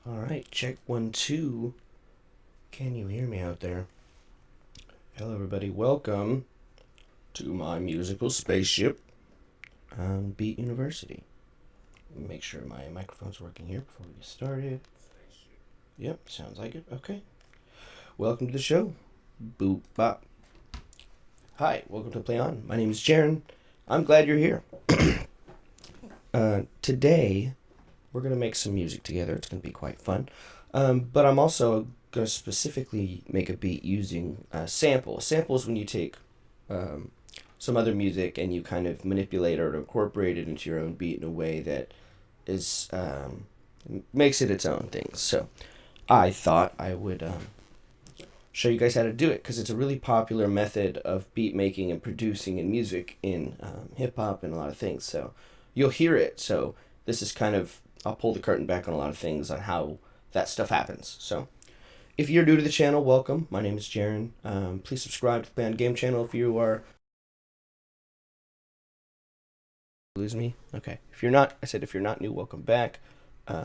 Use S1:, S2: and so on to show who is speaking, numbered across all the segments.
S1: All right, check 1 2. Can you hear me out there? Hello, everybody. Welcome to my musical spaceship on Beat University. Make sure my microphone's working here before we get started. Yep, sounds like it. Okay. Welcome to the show. Boop bop. Hi, welcome to Play On. My name is Jaren. I'm glad you're here. Today, we're going to make some music together. It's going to be quite fun. But I'm also going to specifically make a beat using a sample. A sample is when you take some other music and you kind of manipulate or incorporate it into your own beat in a way that is makes it its own thing. So I thought I would show you guys how to do it because it's a really popular method of beat making and producing in music in hip hop and a lot of things. So you'll hear it. So this is kind of, I'll pull the curtain back on a lot of things on how that stuff happens. So if you're new to the channel, welcome. My name is Jaren. Please subscribe to the Band Game channel if you are. Lose me? Okay. If you're not, I said if you're not new, welcome back. We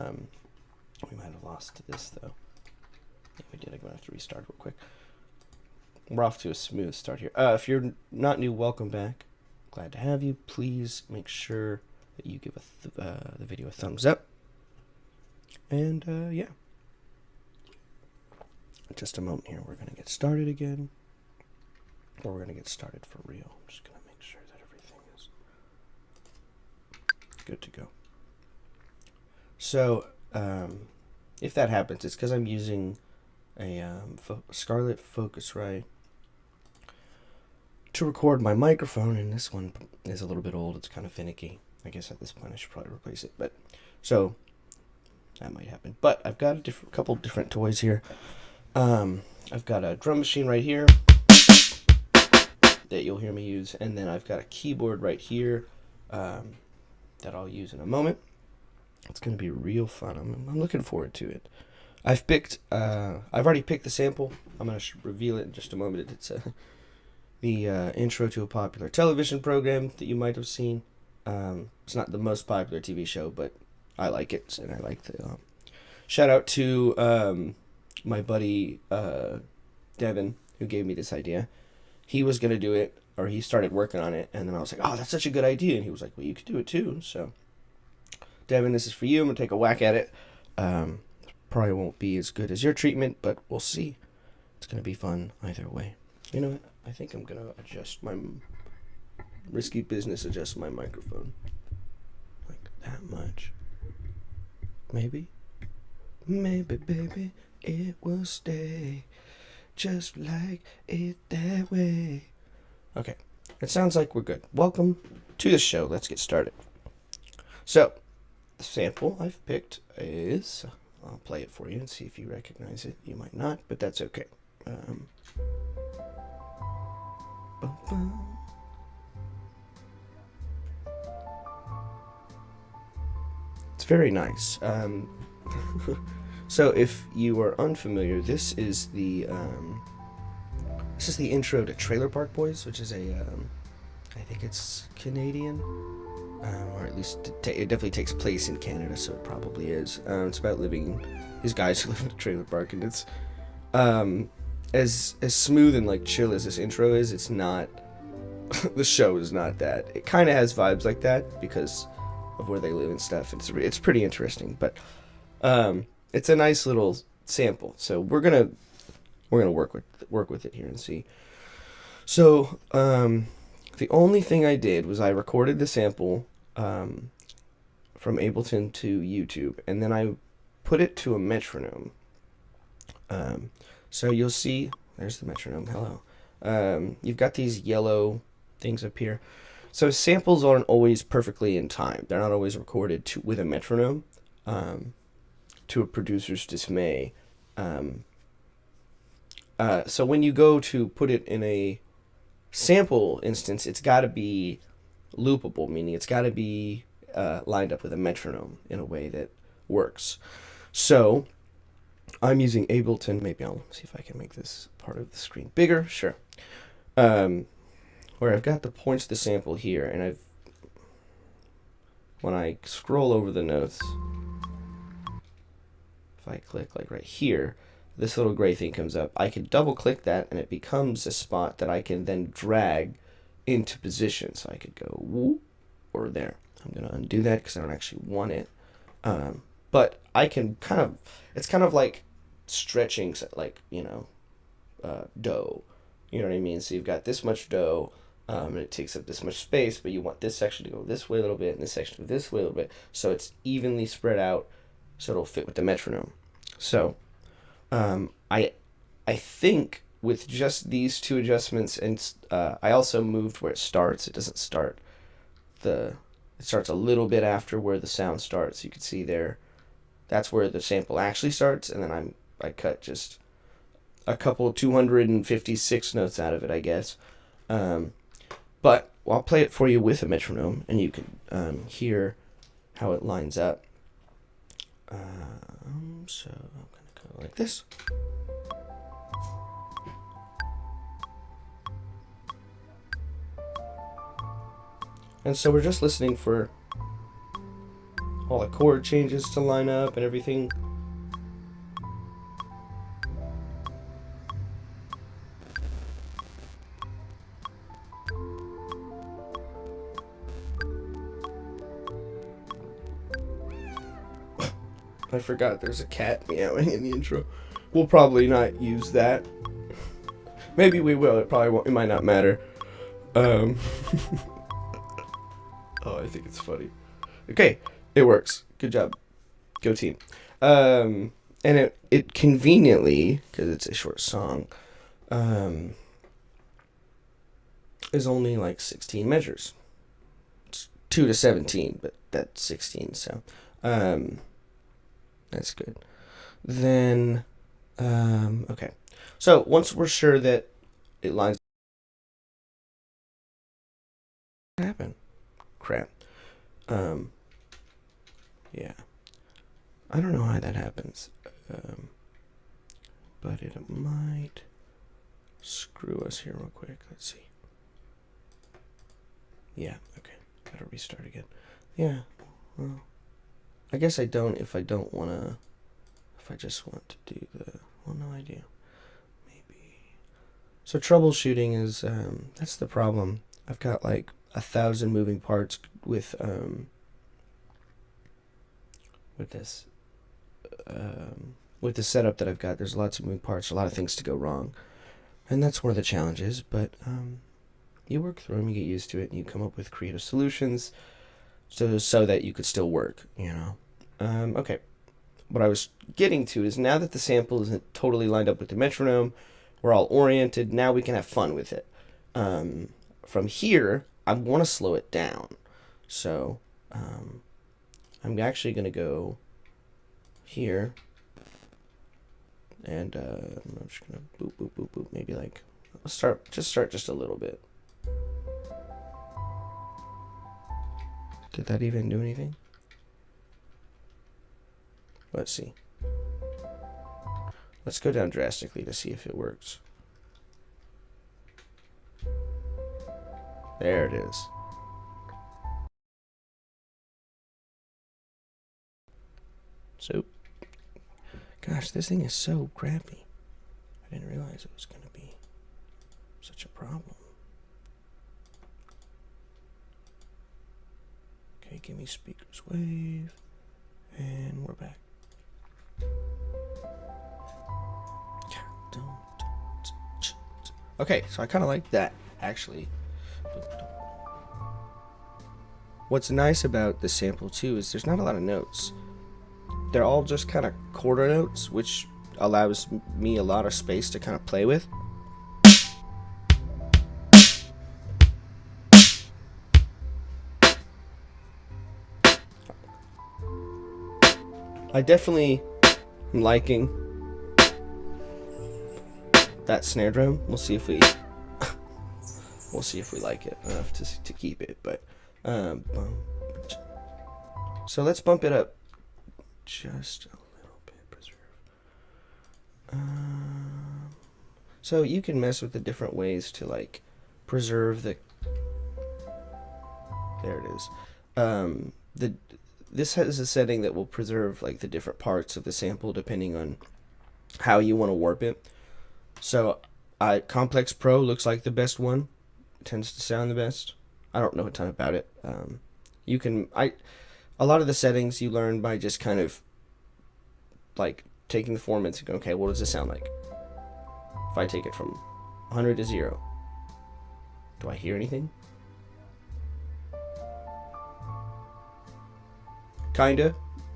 S1: might have lost this though. Yeah, we did. I'm gonna have to restart real quick. We're off to a smooth start here. If you're not new, welcome back. Glad to have you. Please make sure that you give the video a thumbs up. And yeah. Just a moment here. We're gonna get started again. Or we're gonna get started for real. I'm just gonna make sure that everything is good to go. So, if that happens, it's because I'm using a Scarlett Focusrite to record my microphone, and this one is a little bit old. It's kind of finicky. I guess at this point I should probably replace it, but so that might happen. But I've got a couple different toys here. I've got a drum machine right here that you'll hear me use, and then I've got a keyboard right here that I'll use in a moment. It's gonna be real fun. I'm looking forward to it. I've already picked the sample. I'm gonna reveal it in just a moment. It's the intro to a popular television program that you might have seen. It's not the most popular TV show, but I like it, and I like the shout out to my buddy Devin, who gave me this idea. He was gonna do it, or he started working on it, and then I was like, "Oh, that's such a good idea," and he was like, "Well, you could do it too." So, Devin, this is for you. I'm gonna take a whack at it. Probably won't be as good as your treatment, but we'll see. It's gonna be fun either way. You know what? I think I'm gonna adjust my risky business. Adjust my microphone like that much. Maybe, baby, it will stay just like it that way. Okay, it sounds like we're good. Welcome to the show. Let's get started. So, the sample I've picked is, I'll play it for you and see if you recognize it. You might not, but that's okay. Bum, bum. It's very nice. So if you are unfamiliar, this is the intro to Trailer Park Boys, which is I think it's Canadian, or at least it definitely takes place in Canada, so it probably is. It's about these guys who live in a trailer park, and it's as smooth and like chill as this intro is. It's not. The show is not that. It kind of has vibes like that because of where they live and stuff. It's pretty interesting, but it's a nice little sample. So we're gonna work with it here and see. So the only thing I did was I recorded the sample from Ableton to YouTube, and then I put it to a metronome. So you'll see, there's the metronome. Hello. You've got these yellow things up here. So samples aren't always perfectly in time. They're not always recorded with a metronome. To a producer's dismay. So when you go to put it in a sample instance, it's got to be loopable, meaning it's got to be lined up with a metronome in a way that works. So I'm using Ableton. Maybe I'll see if I can make this part of the screen bigger. Sure. Where I've got the points to the sample here, and when I scroll over the notes, if I click like right here, this little gray thing comes up. I can double click that and it becomes a spot that I can then drag into position. So I could go whoop or there. I'm going to undo that because I don't actually want it. But I can it's kind of like stretching, like, dough. You know what I mean? So you've got this much dough, and it takes up this much space, but you want this section to go this way a little bit and this section to go this way a little bit. So it's evenly spread out so it'll fit with the metronome. So I think with just these two adjustments, and I also moved where it starts. It doesn't start it starts a little bit after where the sound starts. You can see there, that's where the sample actually starts, and then I cut just a couple 256 notes out of it, I guess. But I'll play it for you with a metronome, and you can hear how it lines up. So I'm gonna go like this. And so we're just listening for all the chord changes to line up and everything. I forgot there's a cat meowing in the intro. We'll probably not use that. Maybe we will. It probably won't. It might not matter. Oh, I think it's funny. Okay, it works. Good job. Go team. And it conveniently, because it's a short song, is only like 16 measures. It's 2 to 17, but that's 16, so that's good. Then, okay. So once we're sure that it lines up, what happened? Crap. Yeah. I don't know why that happens. But it might screw us here real quick. Let's see. Yeah, okay. Gotta restart again. Yeah, well, I guess I don't if I don't want to, if I just want to do well, no idea. Maybe. So troubleshooting is, that's the problem. I've got like 1,000 moving parts with this. With the setup that I've got, there's lots of moving parts, a lot of things to go wrong. And that's one of the challenges, but you work through them, you get used to it, and you come up with creative solutions so that you could still work, Okay, what I was getting to is now that the sample isn't totally lined up with the metronome, we're all oriented, now we can have fun with it. From here, I want to slow it down. So I'm actually going to go here, and I'm just going to boop, boop, boop, boop, maybe like, let's start just a little bit. Did that even do anything? Let's see. Let's go down drastically to see if it works. There it is. So, gosh, this thing is so crappy. I didn't realize it was going to be such a problem. Okay, give me speakers wave, and we're back. Okay, so I kind of like that, actually. What's nice about the sample, too, is there's not a lot of notes. They're all just kind of quarter notes, which allows me a lot of space to kind of play with. I definitely am liking that snare drum. We'll see if we like it enough to keep it. But so let's bump it up just a little bit. Preserve. So you can mess with the different ways to like preserve the. There it is. this has a setting that will preserve like the different parts of the sample depending on how you want to warp it. So Complex Pro looks like the best one. It tends to sound the best. I don't know a ton about it. You can a lot of the settings you learn by just kind of like taking the formats and go, okay, what does this sound like? If I take it from 100 to 0, do I hear anything? Kinda.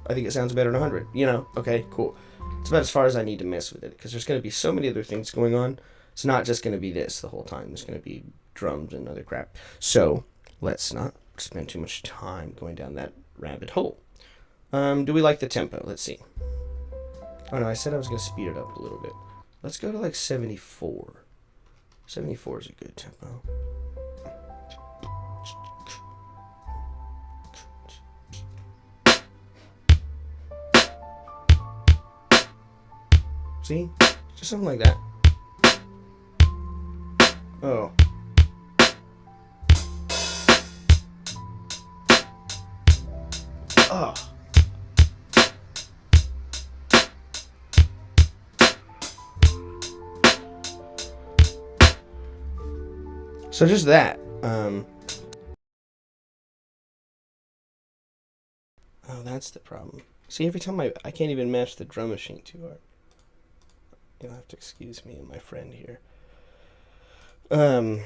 S1: I think it sounds better than 100. You know, okay, cool. It's about as far as I need to mess with it, because there's going to be so many other things going on. It's not just going to be this the whole time. There's going to be drums and other crap. So let's not spend too much time going down that rabbit hole. Do we like the tempo? Let's see. Oh no, I said I was going to speed it up a little bit. Let's go to like 74. 74 is a good tempo. See? Just something like that. Oh. Oh. So just that. Oh, that's the problem. See, every time I can't even match the drum machine too hard. You'll have to excuse me and my friend here. I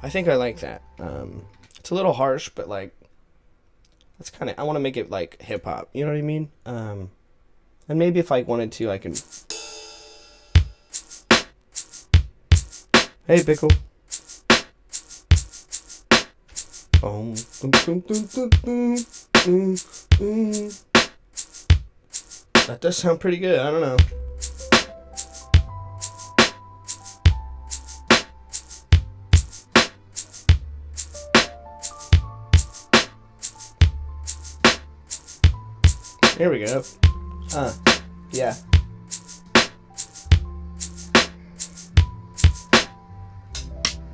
S1: think I like that. It's a little harsh, but like, that's kind of, I want to make it like hip hop. You know what I mean? And maybe if I wanted to, I can. Hey, Pickle. That does sound pretty good. I don't know. Here we go. Yeah.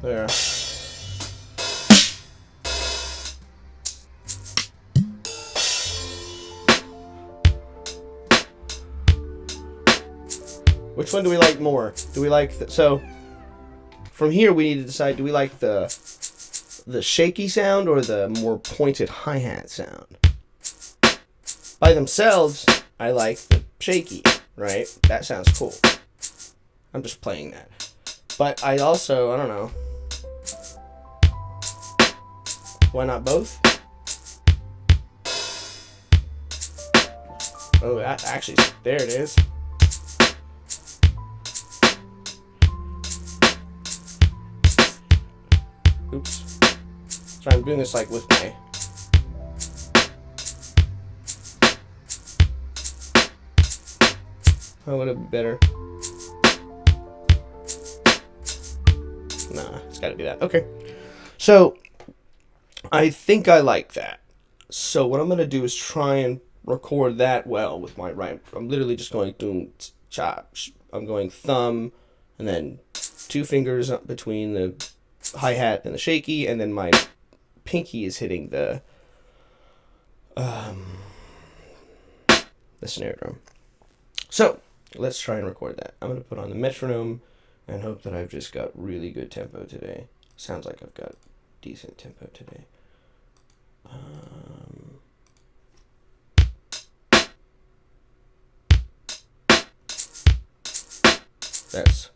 S1: There. Which one do we like more? Do we like so from here we need to decide, do we like the shaky sound or the more pointed hi-hat sound? By themselves, I like the shaky, right? That sounds cool. I'm just playing that. But I also, I don't know. Why not both? Oh, that actually, there it is. Oops. So I'm doing this like with my. Oh, would it be better? Nah, it's gotta be that. Okay. So, I think I like that. So, what I'm gonna do is try and record that well with my right. I'm literally just going to chop. I'm going thumb, and then 2 fingers up between the hi-hat and the shaky, and then my pinky is hitting the snare drum. So let's try and record that. I'm gonna put on the metronome and hope that I've just got really good tempo today. Sounds like I've got decent tempo today. That's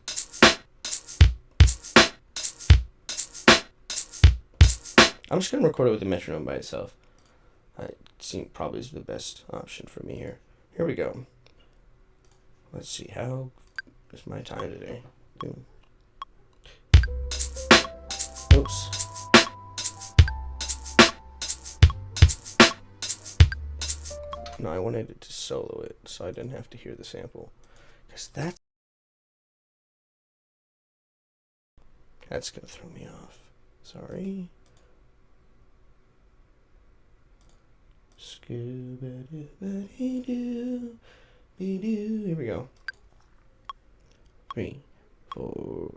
S1: I'm just gonna record it with the metronome by itself. It seems probably is the best option for me here. Here we go. Let's see, how is my time today? Boom. Oops. No, I wanted it to solo it so I didn't have to hear the sample. Because that's gonna throw me off. Sorry. Scooba-doo-ba-dee-doo, be-doo. Here we go. 3, 4.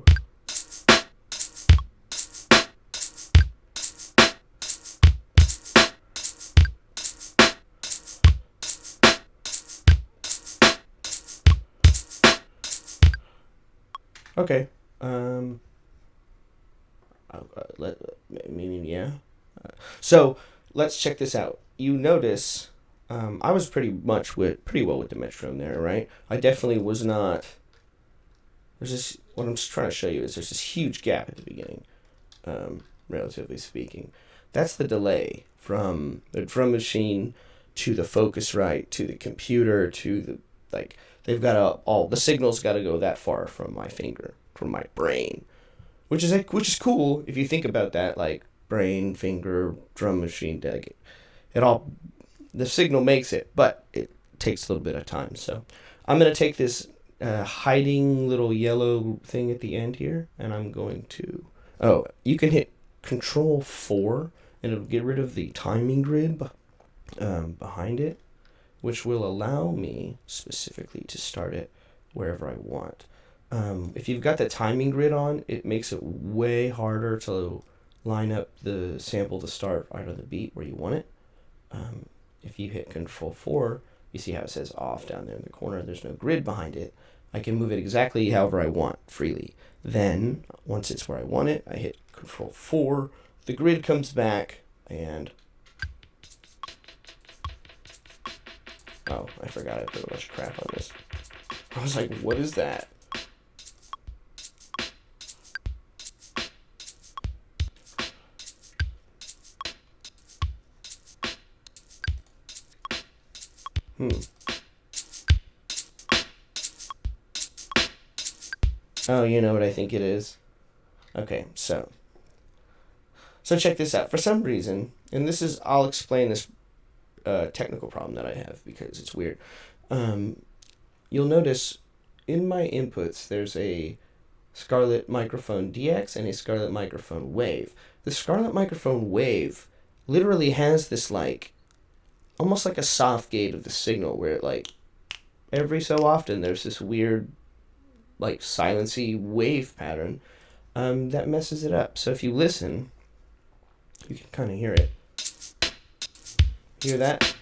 S1: Okay. Maybe yeah. So let's check this out. You notice, I was pretty well with the metronome there, right? I definitely was not. There's this. What I'm just trying to show you is there's this huge gap at the beginning, relatively speaking. That's the delay from the drum machine to the Focusrite to the computer to the like. They've got all the signals got to go that far from my finger, from my brain, which is cool if you think about that, like brain, finger, drum machine, like it all the signal makes it, but it takes a little bit of time. So I'm gonna take this hiding little yellow thing at the end here, and I'm going to. Oh, you can hit Control 4, and it'll get rid of the timing grid behind it, which will allow me specifically to start it wherever I want. If you've got the timing grid on, it makes it way harder to line up the sample to start right on the beat where you want it. If you hit Control 4, you see how it says off down there in the corner. There's no grid behind it. I can move it exactly however I want freely. Then, once it's where I want it, I hit Control 4. The grid comes back, and oh, I forgot I put a bunch of crap on this. I was like, what is that? Oh, you know what I think it is? Okay, so check this out. For some reason, and I'll explain this technical problem that I have because it's weird. You'll notice in my inputs there's a Scarlett Microphone DX and a Scarlett Microphone Wave. The Scarlett Microphone Wave literally has this like almost like a soft gate of the signal where it like every so often there's this weird like silency wave pattern that messes it up. So if you listen, you can kind of hear it. Hear that?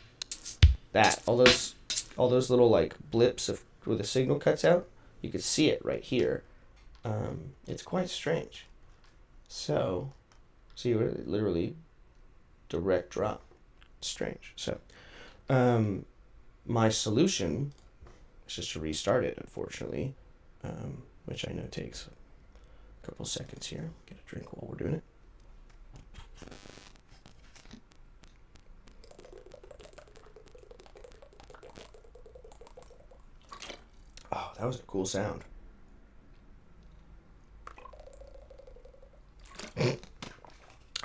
S1: All those little like blips of where the signal cuts out. You can see it right here. It's quite strange. So, see, literally direct drop. It's strange. So, my solution is just to restart it, unfortunately, which I know takes a couple seconds here. Get a drink while we're doing it. Oh, that was a cool sound.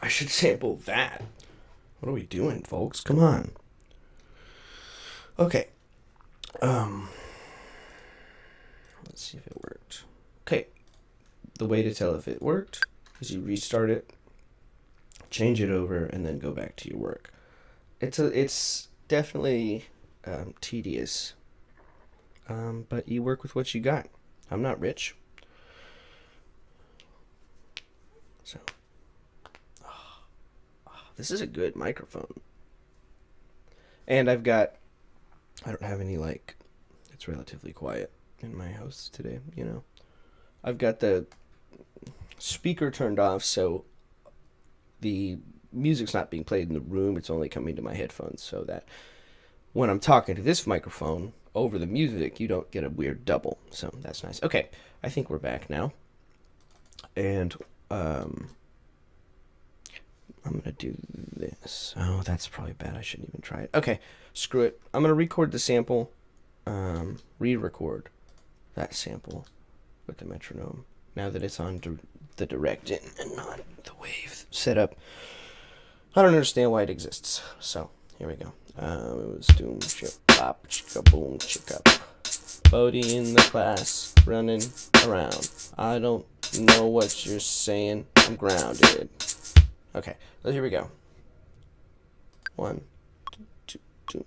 S1: I should sample that. What are we doing, folks? Come on. Okay. Let's see if it worked. Okay. The way to tell if it worked is you restart it, change it over, and then go back to your work. It's definitely tedious, but you work with what you got. I'm not rich. So, this is a good microphone. And I don't have any it's relatively quiet in my house today, you know. I've got the speaker turned off, so the music's not being played in the room. It's only coming to my headphones, so that when I'm talking to this microphone over the music, you don't get a weird double. So that's nice. Okay, I think we're back now. And I'm going to do this. Oh, that's probably bad. I shouldn't even try it. Okay, screw it. I'm going to record the sample, re-record that sample with the metronome now that it's on the direct in and not the wave setup. I don't understand why it exists. So, here we go. It was doom, chip, pop, chicka, boom, chicka. Bodie in the class, running around. I don't know what you're saying. I'm grounded. Okay, so here we go. 1, 2, 2.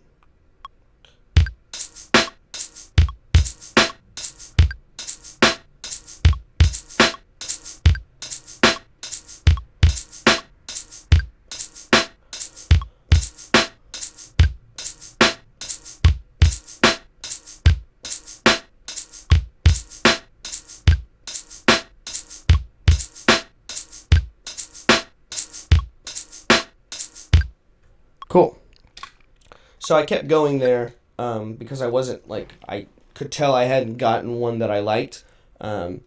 S1: So I kept going there because I wasn't like I could tell I hadn't gotten one that I liked. Um,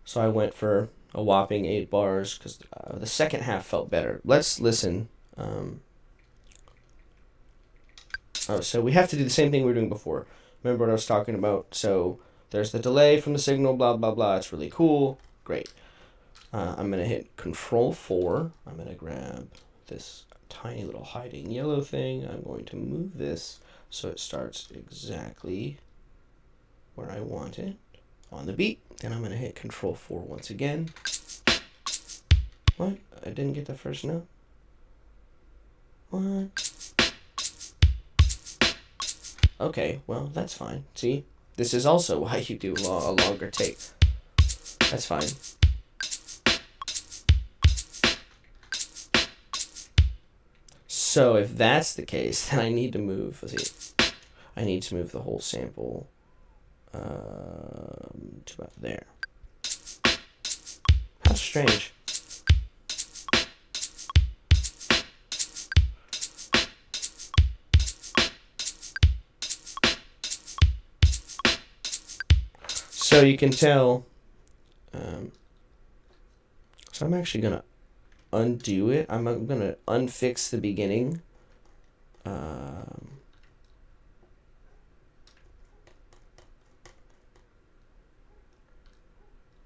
S1: so I went for a whopping 8 bars because the second half felt better. Let's listen. So we have to do the same thing we were doing before. Remember what I was talking about? So there's the delay from the signal, blah, blah, blah. It's really cool. Great. I'm going to hit Control 4. I'm going to grab this tiny little hiding yellow thing. I'm going to move this so it starts exactly where I want it on the beat. Then I'm going to hit Control 4 once again. What? I didn't get the first note? What? Okay, well, that's fine. See? This is also why you do a longer take. That's fine. So if that's the case, then I need to move, let's see, I need to move the whole sample to about there. How strange. So you can tell, so I'm actually going to undo it. I'm going to unfix the beginning.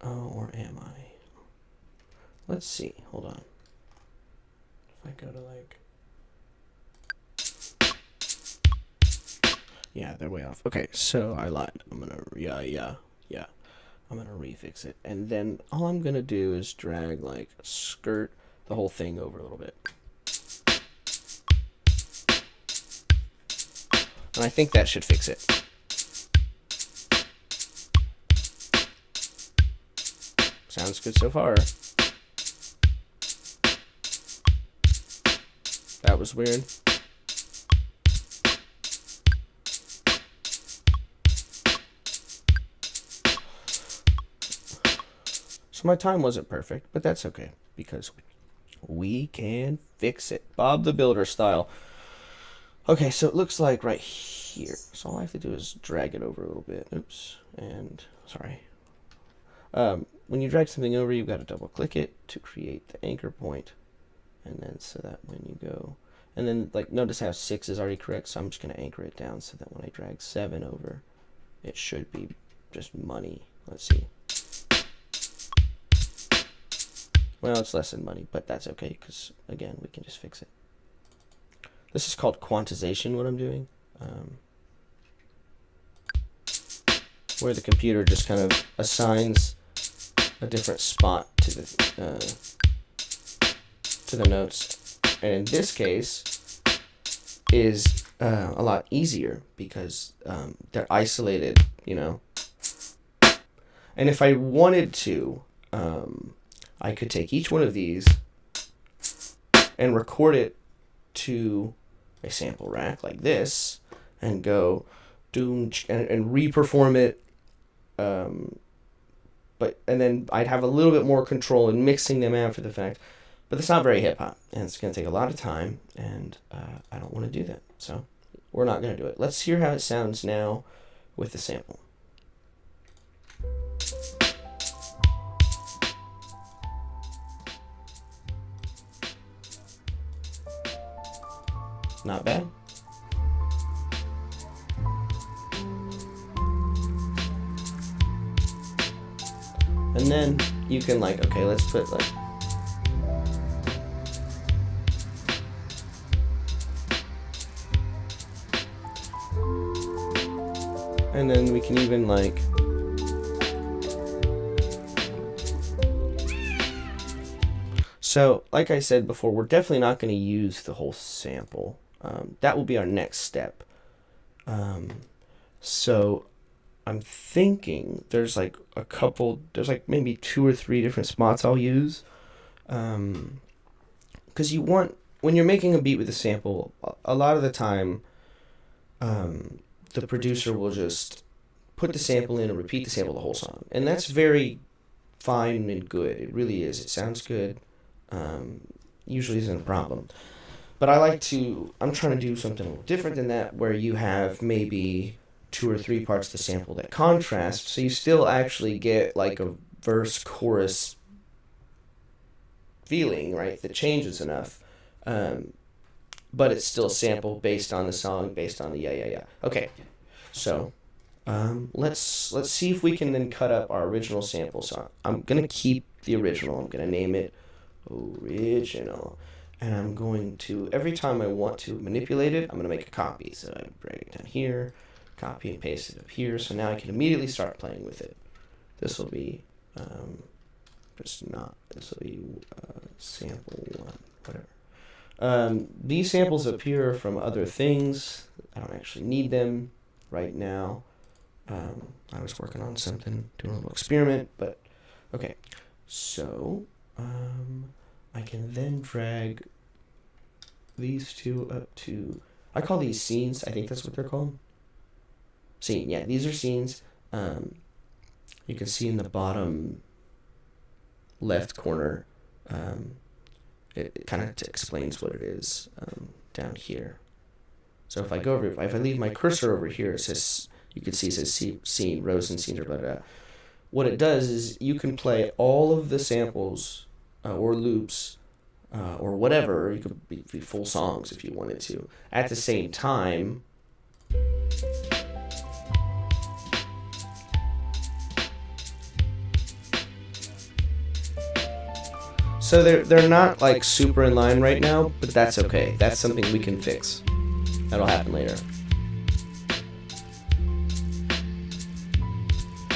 S1: Or am I? Let's see. Hold on. If I go to like... Yeah, they're way off. Okay, so I lied. I'm going to... Yeah. I'm going to refix it. And then all I'm going to do is drag, like, skirt the whole thing over a little bit. And I think that should fix it. Sounds good so far. That was weird. So my time wasn't perfect, but that's okay because we can fix it. Bob the Builder style. Okay, so it looks like right here. So all I have to do is drag it over a little bit. Oops. And sorry. When you drag something over, you've got to double click it to create the anchor point. And then so that when you go, and then like notice how 6 is already correct. So I'm just going to anchor it down so that when I drag 7 over, it should be just money. Let's see. Well, it's less than money, but that's okay because, again, we can just fix it. This is called quantization, what I'm doing, where the computer just kind of assigns a different spot to the notes. And in this case is a lot easier because they're isolated, you know. And if I wanted to, I could take each one of these and record it to a sample rack like this and go doom and re-perform it. And then I'd have a little bit more control in mixing them after the fact. But it's not very hip-hop, and it's going to take a lot of time, and I don't want to do that. So we're not going to do it. Let's hear how it sounds now with the sample. Not bad. And then you can like, okay, let's put like, and then we can even like, so like I said before, we're definitely not going to use the whole sample. That will be our next step. So I'm thinking there's like maybe 2 or 3 different spots I'll use. Because you want, when you're making a beat with a sample, a lot of the time, the producer will just put the sample in and repeat the sample the whole song. And that's very fine and good. It really is. It sounds good. Usually isn't a problem. But I'm trying to do something a little different than that, where you have maybe two or three parts of the sample that contrast, so you still actually get like a verse chorus feeling, right? That changes enough. Um, but it's still a sample based on the song, based on the yeah, yeah, yeah. Okay, so let's see if we can then cut up our original sample song. I'm gonna keep the original. I'm gonna name it original, and I'm going to, every time I want to manipulate it, I'm gonna make a copy. So I drag it down here, copy and paste it up here. So now I can immediately start playing with it. This will be just not. This will be sample one, whatever. These samples appear from other things. I don't actually need them right now. I was working on something, doing a little experiment, but okay. So, I can then drag these two up to, I call these scenes. I think that's what they're called. Scene, yeah, these are scenes. You can see in the bottom left corner, it kind of explains what it is down here. So if I go over, if I leave my cursor over here, it says, you can see it says scene, rows and scenes, or blah, blah, blah. What it does is you can play all of the samples or loops or whatever. You could be full songs if you wanted to at the same time. So they're not like super in line right now, but that's okay. That's something we can fix. That'll happen later.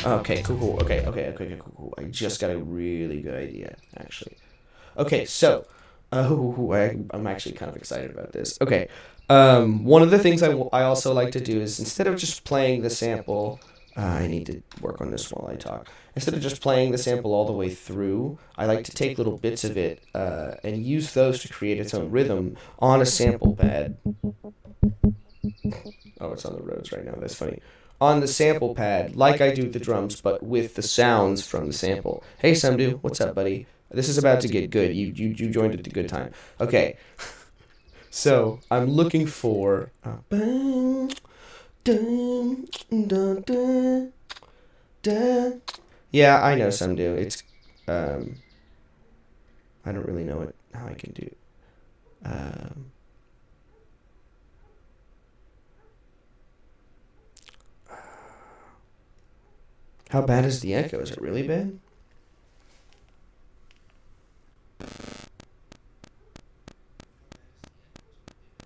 S1: Okay, cool. Okay, cool. I just got a really good idea, actually. Okay, so, I'm actually kind of excited about this. Okay, one of the things I also like to do is, instead of just playing the sample, I need to work on this while I talk. Instead of just playing the sample all the way through, I like to take little bits of it and use those to create its own rhythm on a sample pad. Oh, it's on the roads right now. That's funny. On the sample pad, like I do the drums, but with the sounds from the sample. Hey, Samdu, what's up, buddy? This is about to get good. You joined at the good time. Okay. So I'm looking for. Yeah, I know some do. It's I don't really know how I can do. How bad is the echo? Is it really bad?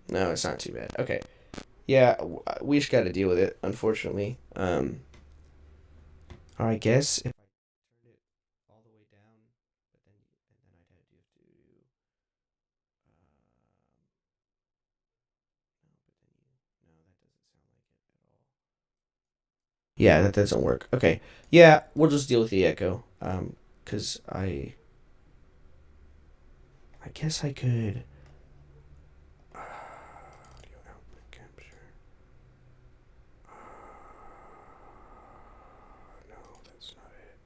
S1: No, it's not too bad. Okay. Yeah, we just got to deal with it, unfortunately. Or I guess if I turned it all the way down, but then I'd have to do. No, but then no, that doesn't sound like it at all. Yeah, that doesn't work. Okay. Yeah, we'll just deal with the echo. Cause I guess I could. Audio output capture. No, that's not it.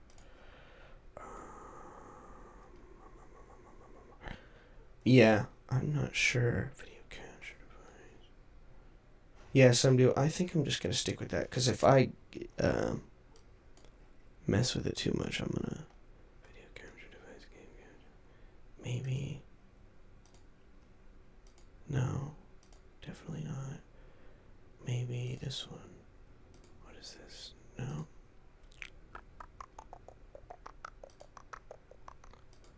S1: Yeah, I'm not sure. Video capture device. Yeah, some do. I think I'm just gonna stick with that because if I um, mess with it too much, I'm gonna video capture device game capture. Maybe. No, definitely not. Maybe this one. What is this? No.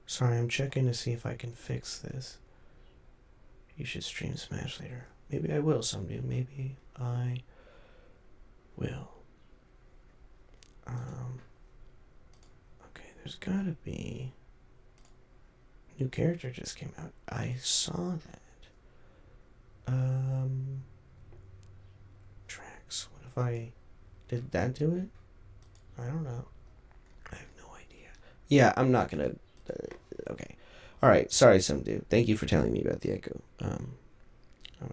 S1: Sorry, I'm checking to see if I can fix this. You should stream Smash later. Maybe I will someday. Maybe I will. Okay, there's gotta be. New character just came out. I saw that. Tracks. What if I did that do it? I don't know. I have no idea. Yeah, I'm not gonna. Okay. All right. Sorry, some dude. Thank you for telling me about the echo. All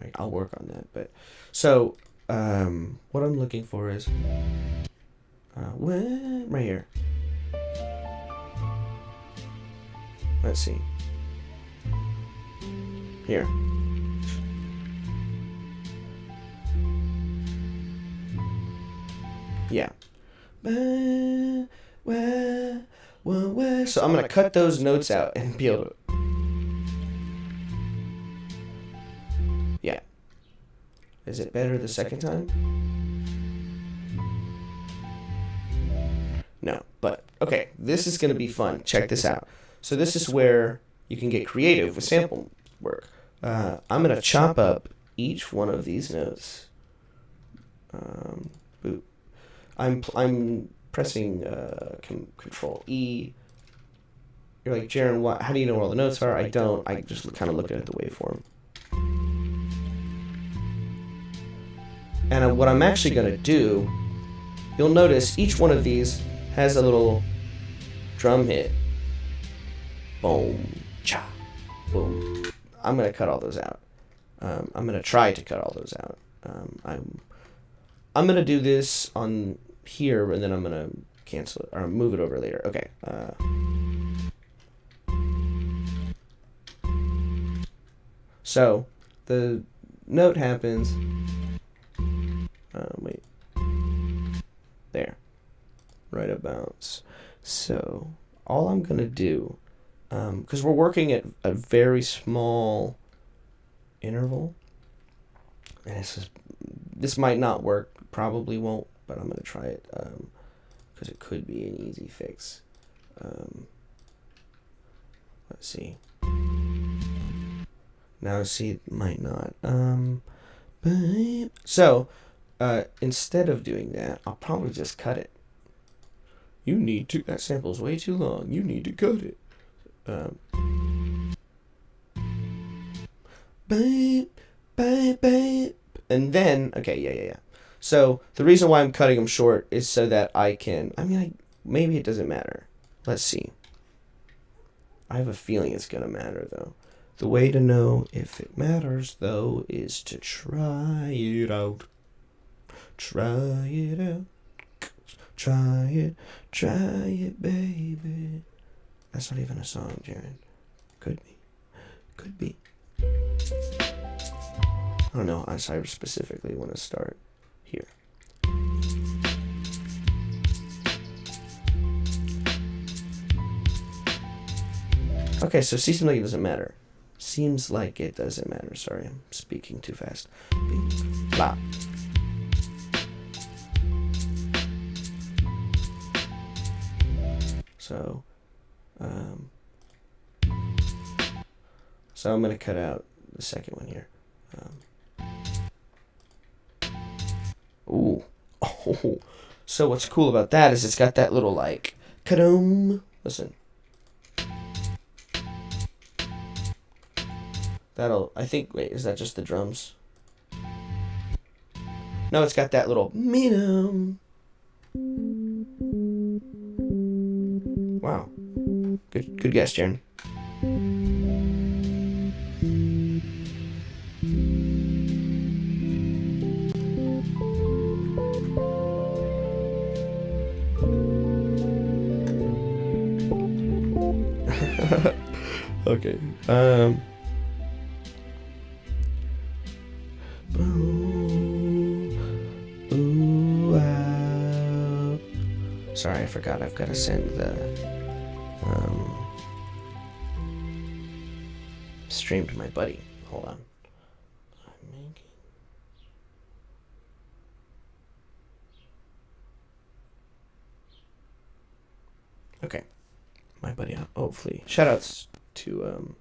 S1: right, I'll work on that. But so, what I'm looking for is right here. Let's see. Here. Yeah. So I'm going to cut those notes out and be able to... Yeah. Is it better the second time? No, but okay, this is going to be fun. Check this out. So this is where you can get creative with sample work. I'm going to chop up each one of these notes. Boop. I'm pressing Control E. You're like, Jaron, how do you know where all the notes are? I don't. I just kind of look at the waveform. And what I'm actually going to do, you'll notice each one of these has a little drum hit. Boom, cha, boom. I'm going to cut all those out. I'm going to try to cut all those out. I'm going to do this on here, and then I'm going to cancel it, or move it over later. Okay. So, the note happens... wait. There. Right about. So, all I'm going to do, because we're working at a very small interval, and this might not work, probably won't, but I'm going to try it, because it could be an easy fix. Let's see. Now, see, it might not. So, instead of doing that, I'll probably just cut it. You need to, that sample's way too long. You need to cut it. And then, okay, yeah. So, the reason why I'm cutting them short is so that I can, maybe it doesn't matter. Let's see. I have a feeling it's going to matter, though. The way to know if it matters, though, is to try it out. Try it out. Try it, baby. That's not even a song, Jaron. Could be. I don't know. I specifically want to start here. Okay, so seems like it doesn't matter. Seems like it doesn't matter. Sorry, I'm speaking too fast. Blah. So I'm going to cut out the second one here. Ooh. Oh. So what's cool about that is it's got that little like, ka-dum. Listen. Wait, is that just the drums? No, it's got that little minum. Wow. Good guess, Jaron. Okay. Sorry, I forgot. I've got to send the stream to my buddy. Hold on. Okay. My buddy, hopefully. Shoutouts to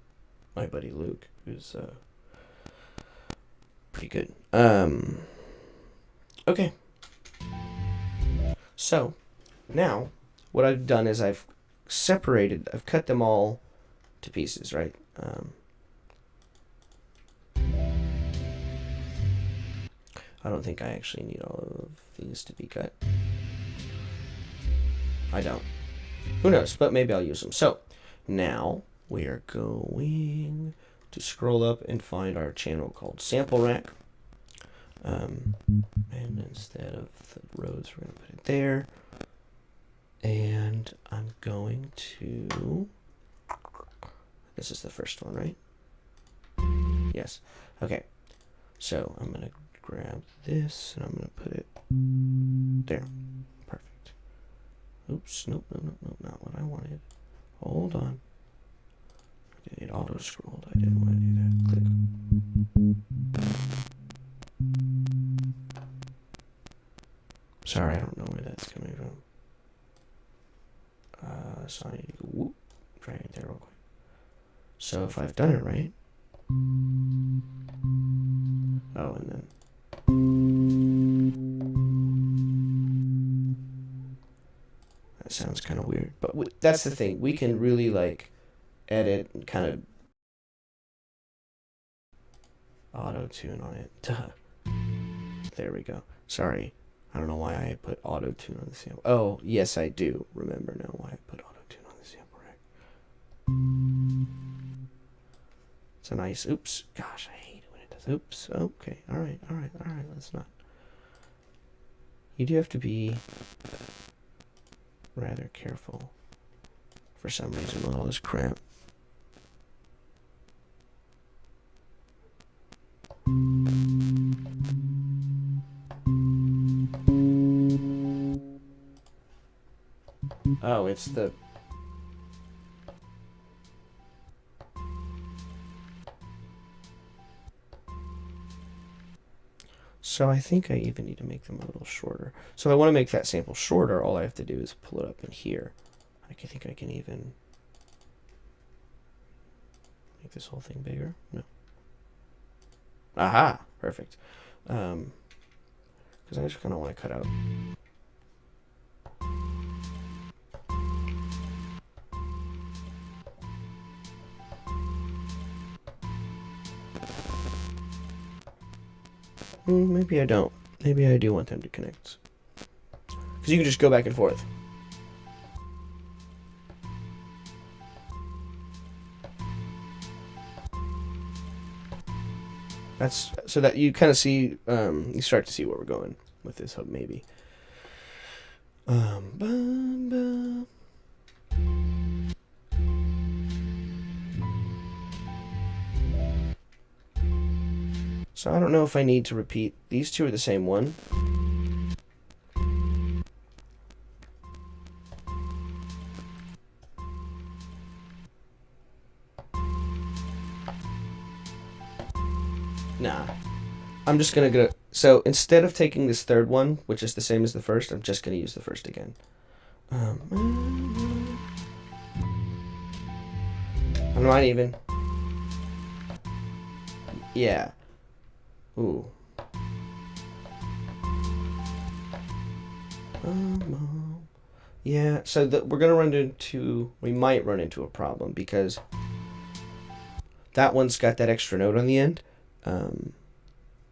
S1: my buddy Luke, who's pretty good. Okay. So, now, what I've done is I've cut them all to pieces, right? I don't think I actually need all of these to be cut. I don't. Who knows, but maybe I'll use them. So, now we are going to scroll up and find our channel called Sample Rack. And instead of the roads, we're going to put it there. And I'm going to... This is the first one, right? Yes. Okay. So I'm going to grab this and I'm going to put it there. Oops, nope, not what I wanted. Hold on. It auto scrolled. I didn't want to do that. Click. Sorry, I don't know where that's coming from. So I need to go whoop, drag it there real quick. So if I've done it right. Oh, and then. That sounds kind of weird, but that's the thing. We can really like edit and kind of auto-tune on it. Duh. There we go. Sorry. I don't know why I put auto-tune on the sample. Oh, yes, I do remember now why I put auto-tune on the sample rack. It's a nice, oops. Gosh, I hate it when it does. Oops. Okay. All right. Let's not. You do have to be rather careful for some reason with all this crap. Oh, it's the... So I think I even need to make them a little shorter. So if I want to make that sample shorter, all I have to do is pull it up in here. I think I can even make this whole thing bigger. No. Aha! Perfect. Because I just kind of want to cut out. Maybe I don't. Maybe I do want them to connect. Because you can just go back and forth. That's so that you kind of see, you start to see where we're going with this hub, maybe. So I don't know if I need to repeat. These two are the same one. Nah. I'm just going to go... So instead of taking this third one, which is the same as the first, I'm just going to use the first again. I might even... Yeah. Ooh. Yeah, so we're going to run into... We might run into a problem because that one's got that extra note on the end,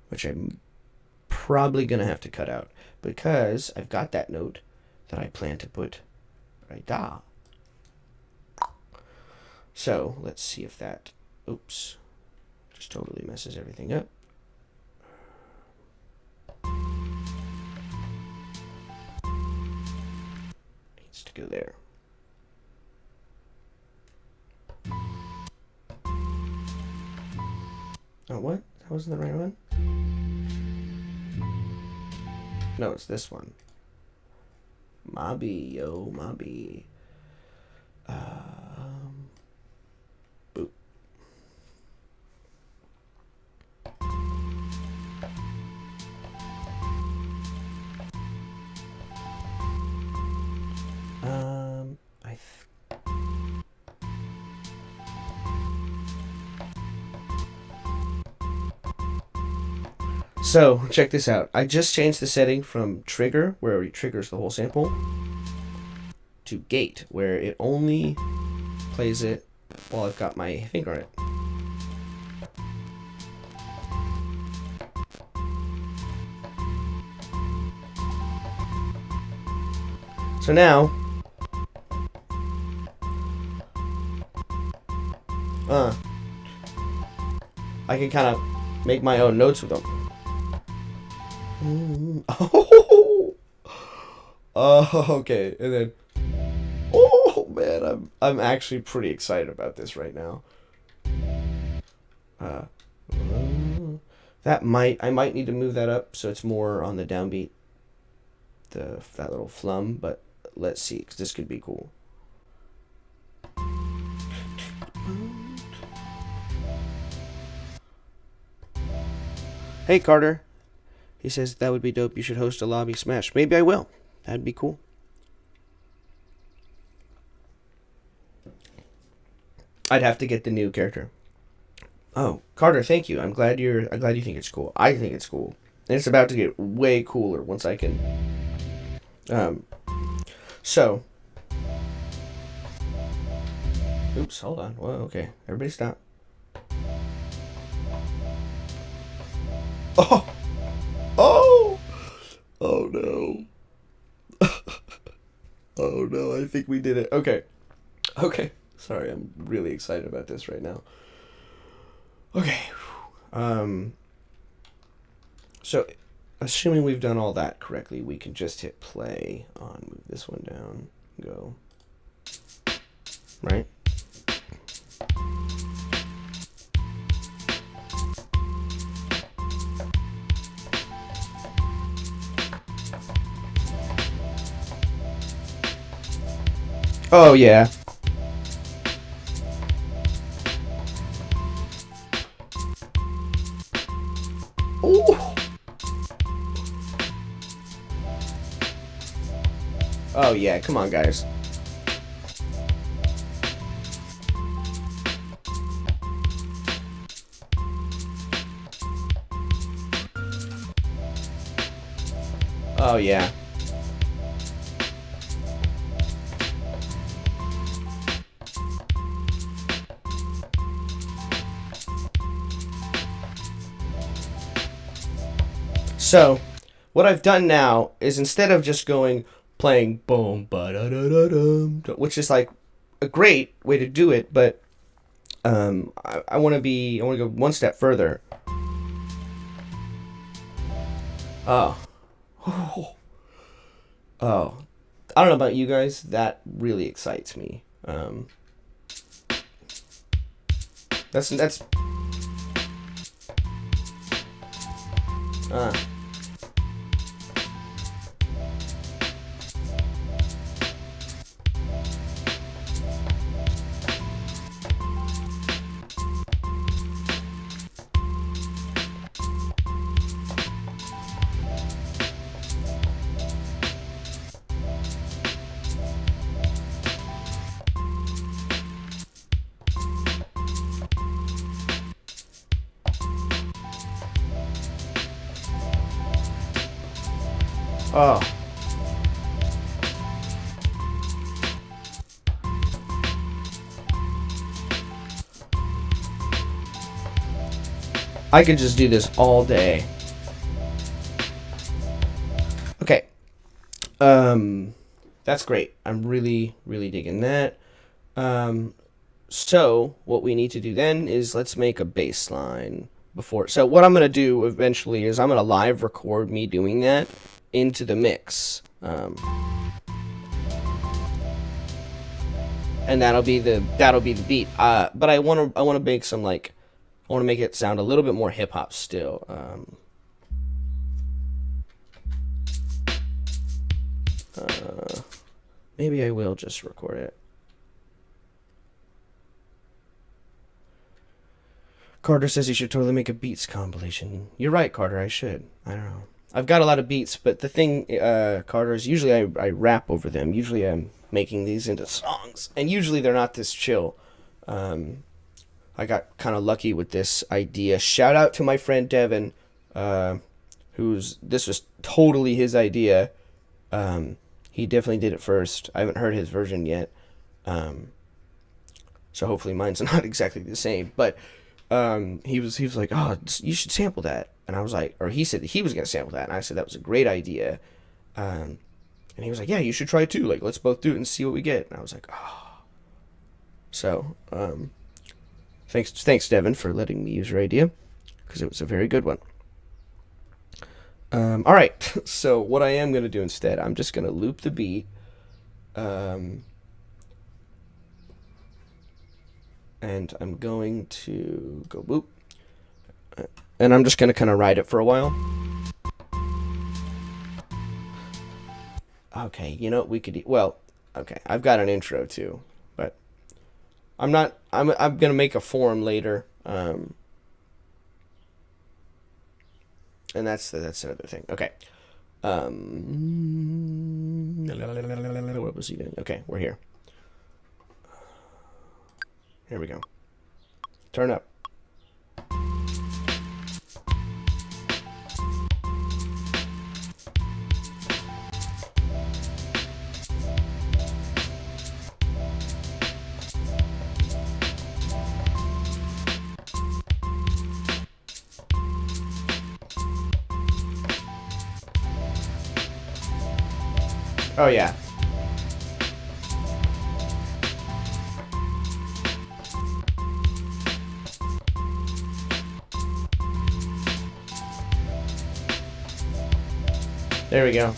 S1: which I'm probably going to have to cut out because I've got that note that I plan to put right there. So let's see if that... Oops. Just totally messes everything up. Needs to go there. Oh, what? That wasn't the right one? No, it's this one. Mobby, yo, Mobby. Boop. So, check this out. I just changed the setting from trigger, where it triggers the whole sample, to gate, where it only plays it while I've got my finger on it. So now, I can kind of make my own notes with them. Oh, okay. And then, oh man, I'm actually pretty excited about this right now. That I might need to move that up so it's more on the downbeat, that little flum. But let's see, 'cause this could be cool. Hey, Carter. He says that would be dope. You should host a lobby smash. Maybe I will. That'd be cool. I'd have to get the new character. Oh, Carter, thank you. I'm glad you think it's cool. I think it's cool. And it's about to get way cooler once I can. So. Oops, hold on. Whoa, okay. Everybody stop. Oh! Oh! Oh no. Oh no, I think we did it. Okay. Okay. Sorry, I'm really excited about this right now. Okay. So, assuming we've done all that correctly, we can just hit play on, move this one down, go. Right? Oh, yeah. Ooh. Oh, yeah. Come on, guys. Oh, yeah. So, what I've done now is instead of just playing boom ba da da da dum, which is like a great way to do it, but I want to go one step further. Oh. Oh. I don't know about you guys, that really excites me. That's oh. I could just do this all day. Okay. That's great. I'm really, really digging that. So what we need to do then is let's make a baseline before. So what I'm going to do eventually is I'm going to live record me doing that into the mix. And that'll be the beat. But I want to make some like, I want to make it sound a little bit more hip hop still. Maybe I will just record it. Carter says you should totally make a beats compilation. You're right, Carter. I should. I don't know. I've got a lot of beats, but the thing, Carter, is usually I rap over them. Usually I'm making these into songs, and usually they're not this chill. I got kind of lucky with this idea. Shout out to my friend Devin, this was totally his idea. He definitely did it first. I haven't heard his version yet, so hopefully mine's not exactly the same. But he was like, "Oh, you should sample that," and I was like, or he said that he was gonna sample that, and I said that was a great idea. And he was like, "Yeah, you should try it too. Like, let's both do it and see what we get." And I was like, "Oh." So, thanks, Devin, for letting me use your idea, because it was a very good one. All right, so what I am going to do instead, I'm just going to loop the beat. And I'm going to go boop. And I'm just going to kind of ride it for a while. Okay, you know what we could. Well, okay, I've got an intro too, but I'm not. I'm gonna make a form later. And that's another thing. Okay. What was he doing? Okay, we're here. Here we go. Turn up. Oh yeah. There we go.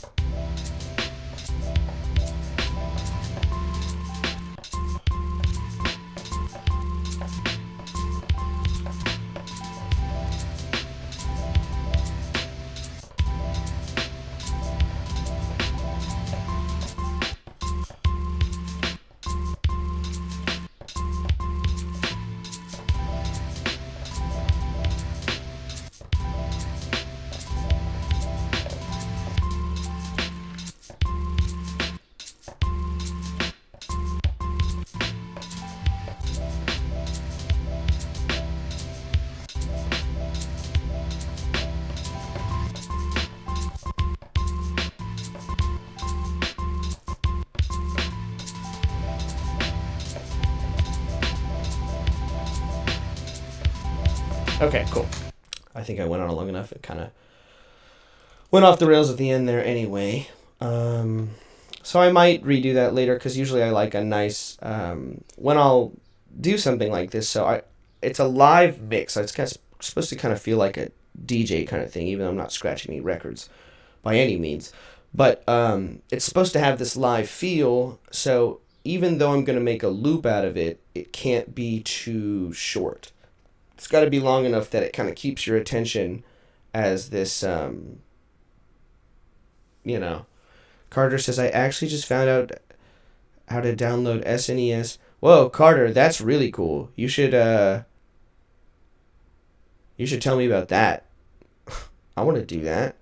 S1: Okay, cool. I think I went on long enough. It kind of went off the rails at the end there anyway. So I might redo that later because usually I like a nice when I'll do something like this. So it's a live mix. So it's kind of supposed to kind of feel like a DJ kind of thing, even though I'm not scratching any records by any means. But it's supposed to have this live feel. So even though I'm going to make a loop out of it, it can't be too short. It's got to be long enough that it kind of keeps your attention as this, you know. Carter says, I actually just found out how to download SNES. Whoa, Carter, that's really cool. You should tell me about that. I want to do that.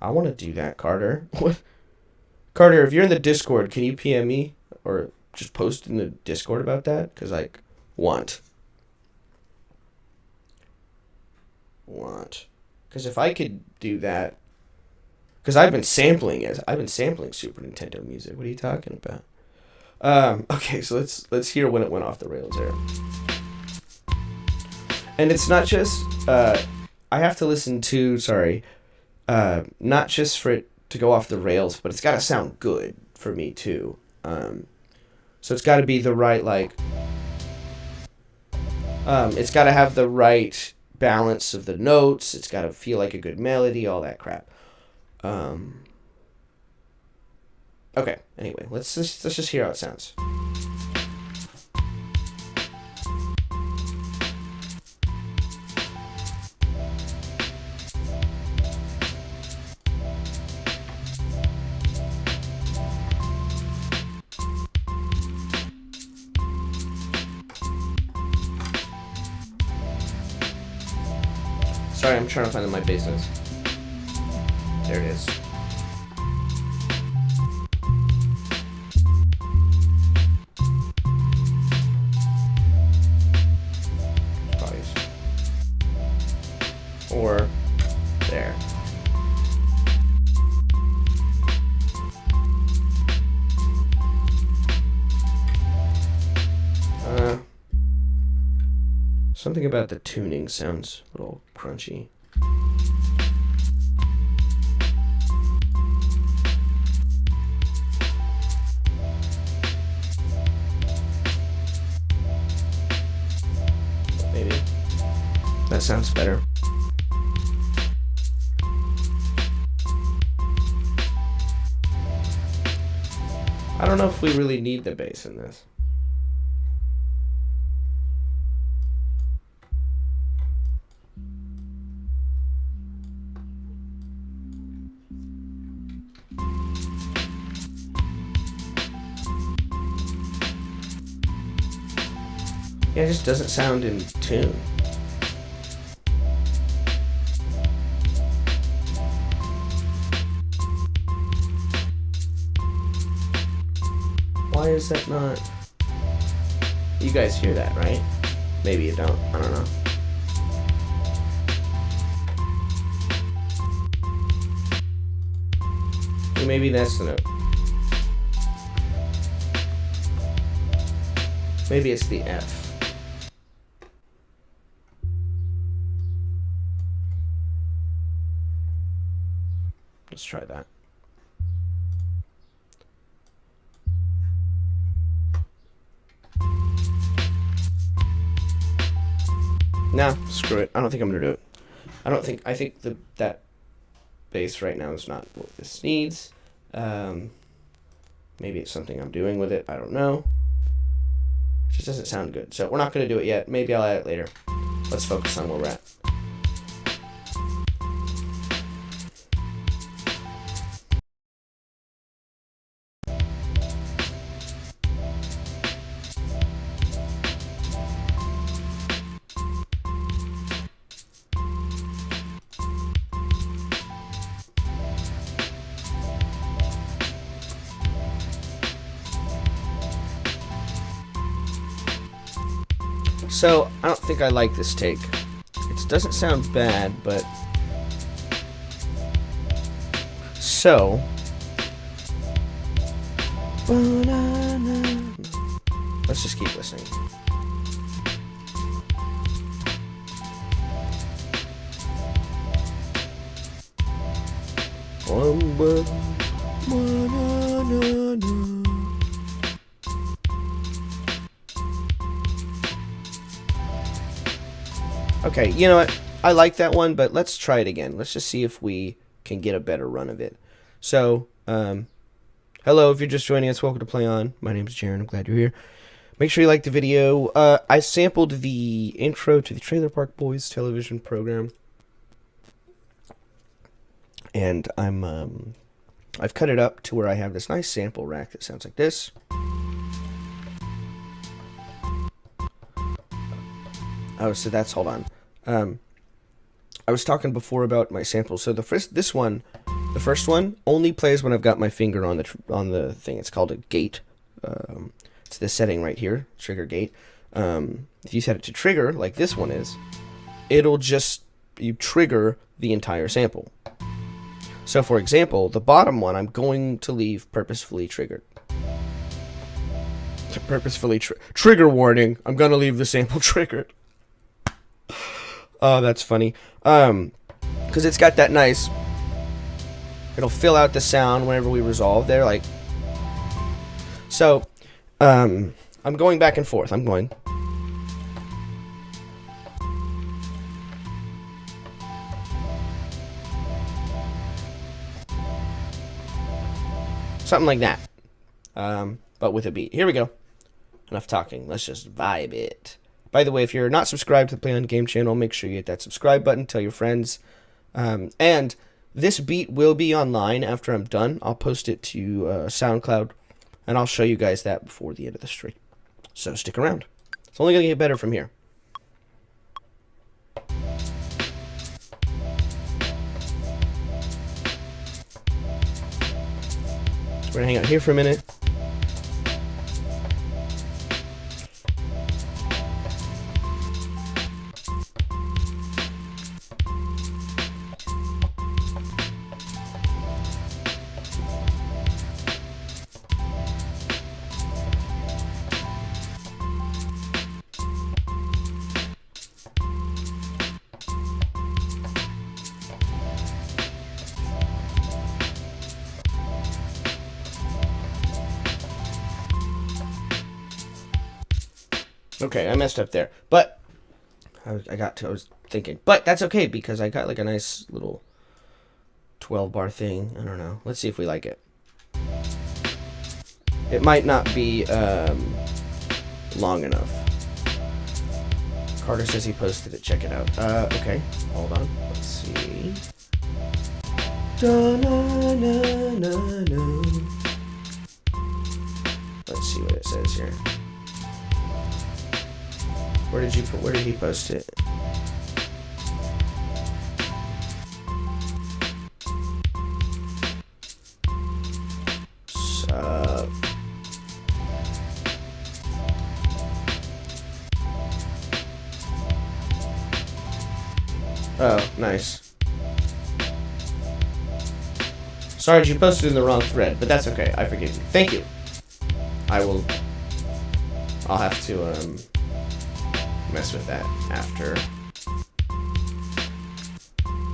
S1: I want to do that, Carter. What? Carter, if you're in the Discord, can you PM me or just post in the Discord about that? Because I want. Because if I could do that, because I've been sampling it. I've been sampling Super Nintendo music. What are you talking about? Okay, so let's hear when it went off the rails there. And it's not just I have to listen to not just for it to go off the rails, but it's got to sound good for me too. So it's got to be the right it's got to have the right balance of the notes. It's got to feel like a good melody, all that crap. Okay, anyway, let's just hear how it sounds. Sorry, I'm trying to find my bass notes. There it is. Or there. Something about the tuning sounds a little crunchy. Maybe. That sounds better. I don't know if we really need the bass in this. Yeah, it just doesn't sound in tune. Why is that not? You guys hear that, right? Maybe you don't. I don't know. Maybe that's the note. Maybe it's the F. Let's try that. Nah, screw it. I don't think I'm gonna do it. I think that bass right now is not what this needs. Maybe it's something I'm doing with it. I don't know. It just doesn't sound good. So we're not gonna do it yet. Maybe I'll add it later. Let's focus on where we're at. So, I don't think I like this take. It doesn't sound bad, but... So... Let's just keep listening. Okay, you know what? I like that one, but let's try it again. Let's just see if we can get a better run of it. So, hello, if you're just joining us, welcome to Play On. My name is Jaron. I'm glad you're here. Make sure you like the video. I sampled the intro to the Trailer Park Boys television program. And I've cut it up to where I have this nice sample rack that sounds like this. Oh, so that's, hold on. I was talking before about my samples. So the first one only plays when I've got my finger on the thing. It's called a gate. It's this setting right here, trigger gate. If you set it to trigger, like this one is, it'll just, you trigger the entire sample. So for example, the bottom one, I'm going to leave purposefully triggered. Trigger warning, I'm going to leave the sample triggered. Oh, that's funny. Because it's got that nice, it'll fill out the sound whenever we resolve there, like. So, I'm going back and forth. I'm going. Something like that. But with a beat. Here we go. Enough talking. Let's just vibe it. By the way, if you're not subscribed to the Play On Game channel, make sure you hit that subscribe button. Tell your friends. And this beat will be online after I'm done. I'll post it to SoundCloud. And I'll show you guys that before the end of the stream. So stick around. It's only going to get better from here. So we're going to hang out here for a minute. Okay, I messed up there, but I was thinking, but that's okay because I got like a nice little 12 bar thing. I don't know. Let's see if we like it. It might not be long enough. Carter says he posted it. Check it out. Okay, hold on. Let's see. Let's see what it says here. Where did he post it? Oh, nice. Sorry, you posted in the wrong thread, but that's okay. I forgive you. Thank you. I'll have to mess with that after.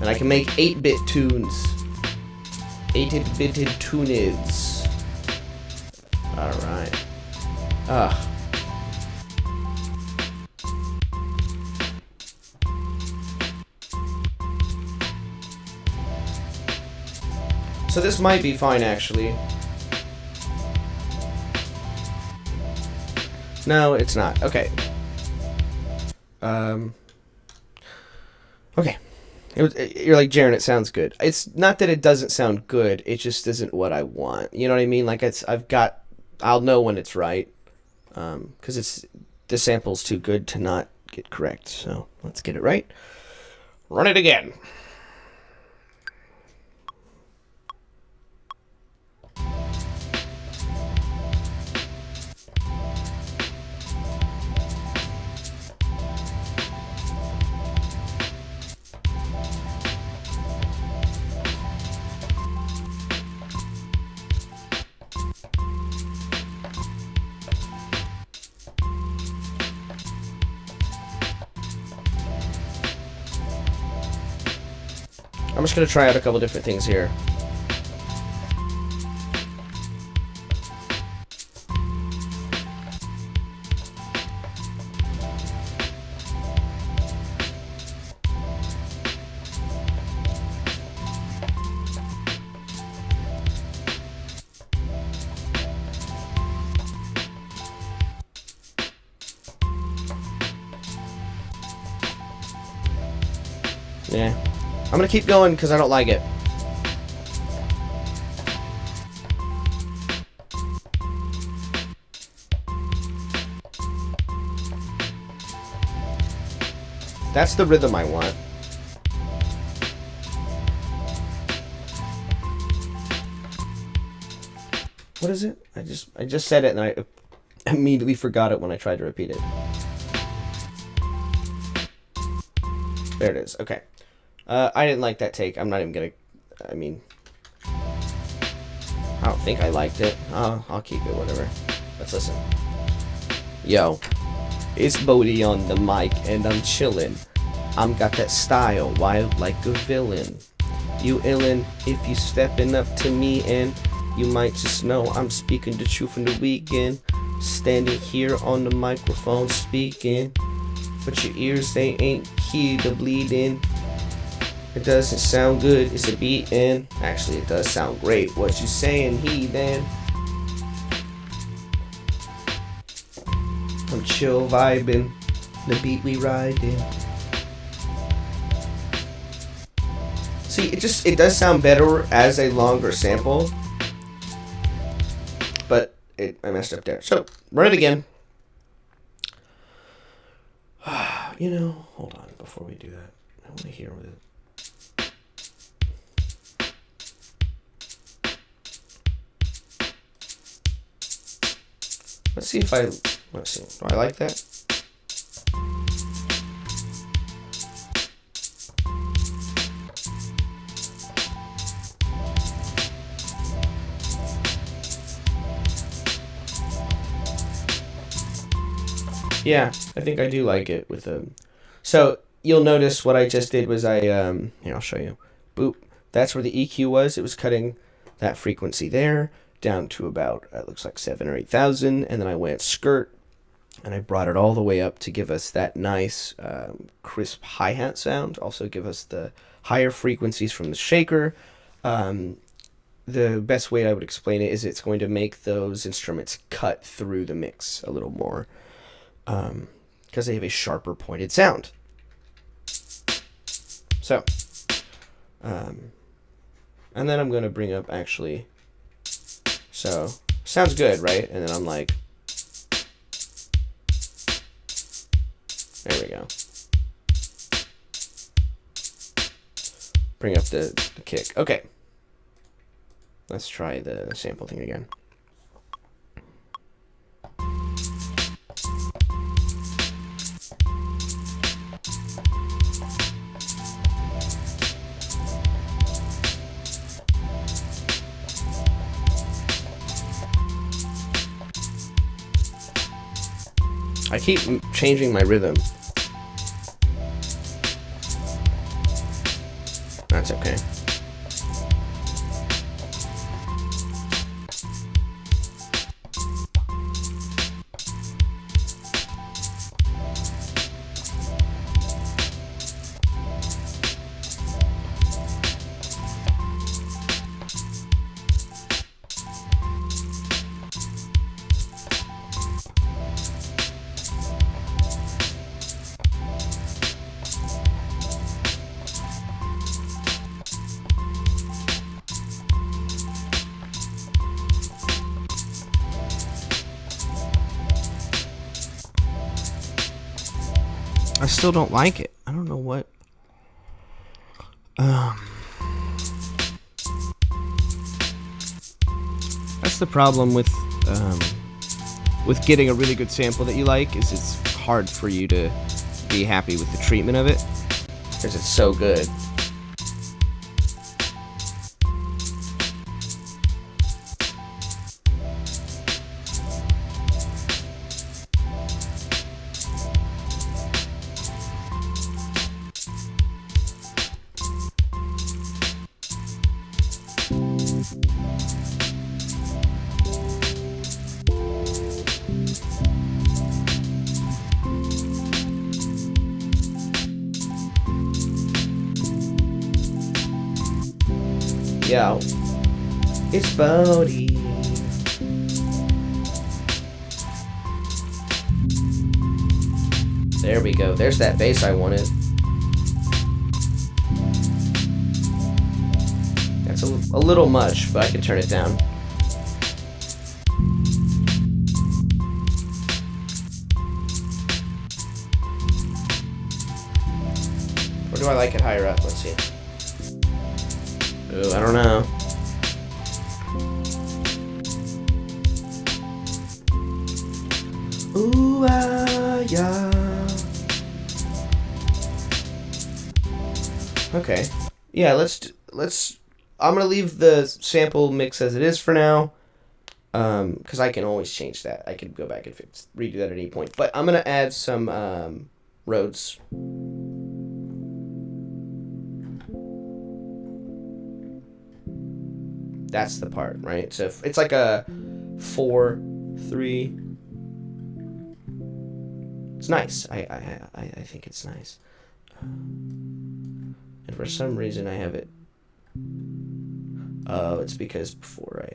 S1: And I can make 8-bit tunes. 8-bitted tunids. Alright. So this might be fine, actually. No, it's not. Okay. Okay. You're like, Jaren, it sounds good. It's not that it doesn't sound good. It just isn't what I want. You know what I mean? Like, I'll know when it's right. Because the sample's too good to not get correct. So let's get it right. Run it again. I'm just going to try out a couple different things here. Yeah. I'm gonna keep going because I don't like it. That's the rhythm I want. What is it? I just said it and I immediately forgot it when I tried to repeat it. There it is. Okay. I didn't like that take. I'm not even gonna. I mean, I don't think I liked it. I'll keep it. Whatever. Let's listen. Yo, it's Bodie on the mic, and I'm chillin'. I'm got that style, wild like a villain. You illin' if you steppin' up to me, and you might just know I'm speaking the truth from the weekend. Standing here on the microphone speaking, but your ears they ain't hear the bleeding. It doesn't sound good, it's a beatin'. Actually, it does sound great. What you saying, heathen? I'm chill vibing, the beat we riding. See, it does sound better as a longer sample, but I messed up there. So, run it again. You know, hold on, before we do that, I want to hear what it. Let's see. Do I like that? Yeah, I think I do like it with them. So you'll notice what I just did was here, I'll show you. Boop. That's where the EQ was. It was cutting that frequency there down to about, it looks like 7,000 or 8,000, and then I went skirt, and I brought it all the way up to give us that nice crisp hi-hat sound, also give us the higher frequencies from the shaker. The best way I would explain it is it's going to make those instruments cut through the mix a little more, because they have a sharper pointed sound. So, and then I'm going to bring up actually. So, sounds good, right? And then I'm like, bring up the kick. Okay. Let's try the sample thing again. I keep changing my rhythm. That's okay. I still don't like it. I don't know what. That's the problem with getting a really good sample that you like, is it's hard for you to be happy with the treatment of it because it's so good. Yo, it's Bodhi. There we go. There's that bass I wanted. That's a little much, but I can turn it down. Or do I like it higher up? Let's see. Ooh, I don't know. Ooh, yeah. Okay. Yeah, let's. I'm gonna leave the sample mix as it is for now, because I can always change that. I can go back and redo that at any point. But I'm gonna add some Rhodes. That's the part, right? So it's like a 4/3. It's nice. I think it's nice. And for some reason I have it. Oh, it's because before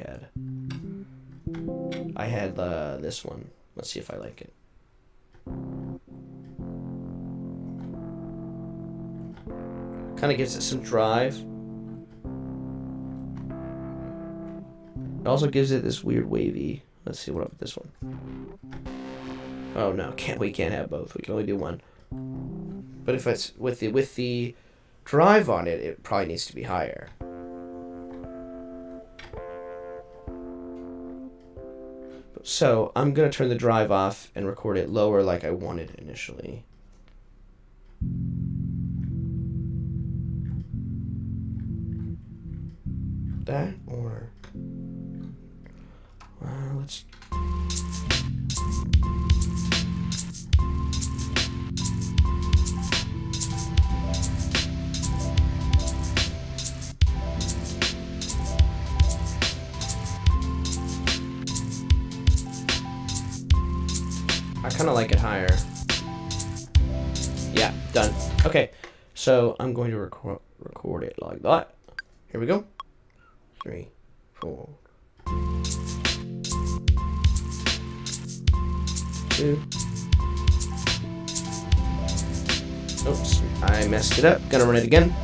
S1: I had this one. Let's see if I like it. Kind of gives it some drive. It also gives it this weird wavy. Let's see what up with this one. Oh no, we can't have both. We can only do one. But if it's with the drive on it, it probably needs to be higher. So I'm gonna turn the drive off and record it lower like I wanted initially. That or let's. I kind of like it higher. Yeah, done. Okay, so I'm going to record it like that. Here we go. 3, 4. 2. Oops, I messed it up. Gonna run it again.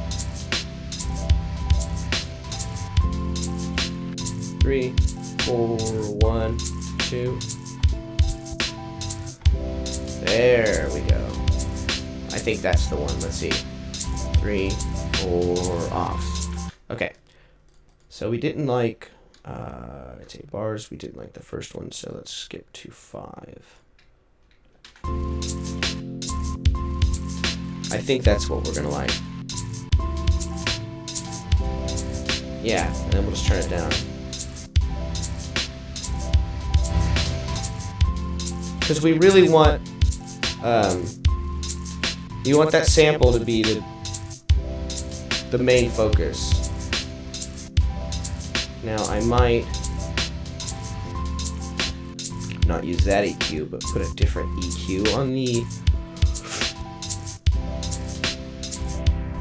S1: 3, 4, 1, 2. There we go. I think that's the one. Let's see. 3, or off. Okay. So we didn't like, I'd say bars. We didn't like the first one, so let's skip to 5. I think that's what we're gonna like. Yeah, and then we'll just turn it down. Because we really want, you want that sample to be the main focus. Now I might not use that EQ, but put a different EQ on the,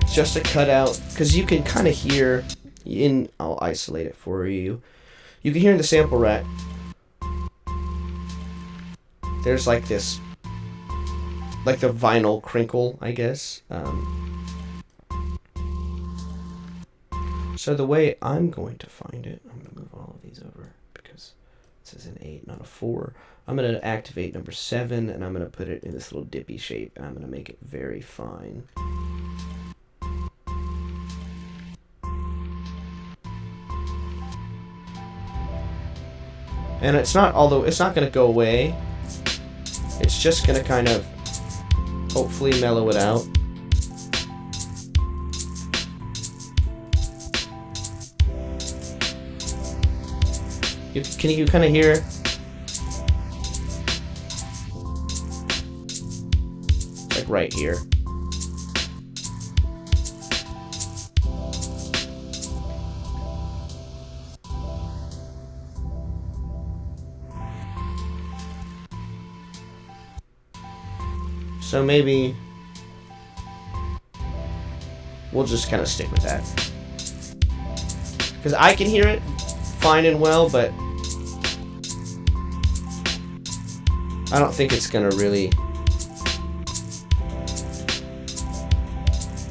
S1: just to cut out, because you can kind of hear I'll isolate it for you. You can hear in the sample rack, there's like this, like the vinyl crinkle, I guess. So the way I'm going to find it, I'm going to move all of these over because this is an 8, not a 4. I'm going to activate number 7, and I'm going to put it in this little dippy shape, and I'm going to make it very fine. And it's not, although it's not going to go away, it's just going to kind of hopefully mellow it out. Can you kind of hear? Like right here. So maybe we'll just kind of stick with that. Because I can hear it fine and well, but I don't think it's gonna really.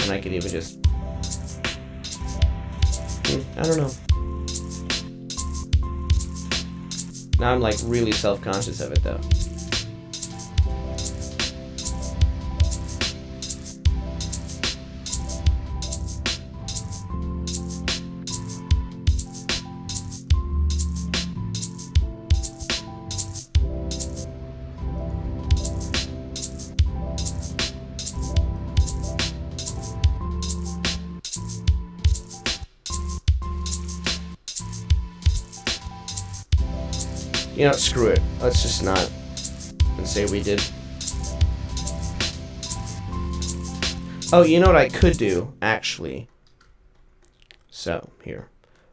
S1: And I could even just, I don't know. Now I'm like really self-conscious of it though. You know, screw it. Let's just not and say we did. Oh, you know what I could do, actually? So, here.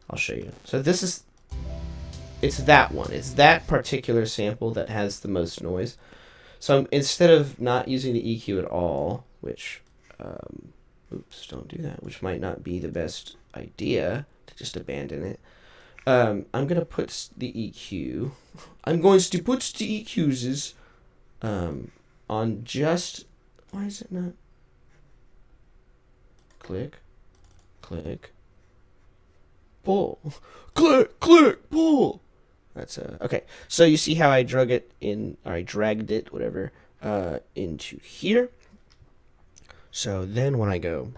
S1: I'll show you. So this is, it's that one. It's that particular sample that has the most noise. So instead of not using the EQ at all, which, oops, don't do that, which might not be the best idea to just abandon it. I'm going to put the EQ. I'm going to put the EQs on just, why is it not? Click, click, pull, click, click, pull. That's okay. So you see how I drug it in, or I dragged it, whatever, into here. So then when I go,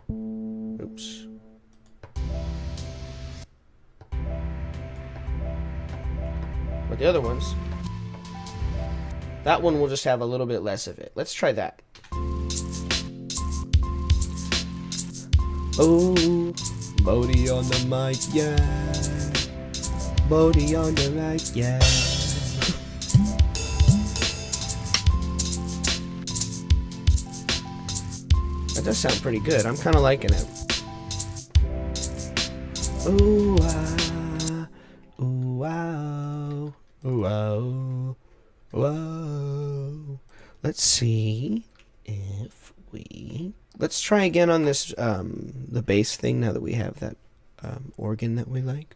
S1: oops. But the other ones, that one will just have a little bit less of it. Let's try that. Oh, Bodie on the mic, yeah. Bodie on the right, yeah. That does sound pretty good. I'm kind of liking it. Ooh, ah, ooh, wow. Whoa, whoa. Let's see if let's try again on this, the bass thing now that we have that organ that we like.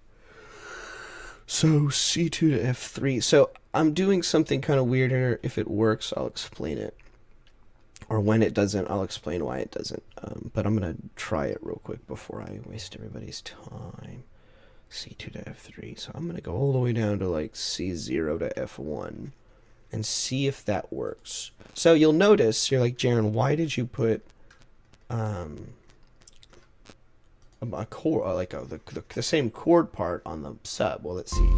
S1: So C2 to F3. So I'm doing something kind of weird here. If it works, I'll explain it. Or when it doesn't, I'll explain why it doesn't. But I'm going to try it real quick before I waste everybody's time. C2 to F3. So I'm going to go all the way down to like C0 to F1 and see if that works. So you'll notice, you're like, Jaron, why did you put a chord, like the same chord part on the sub. Well, let's see.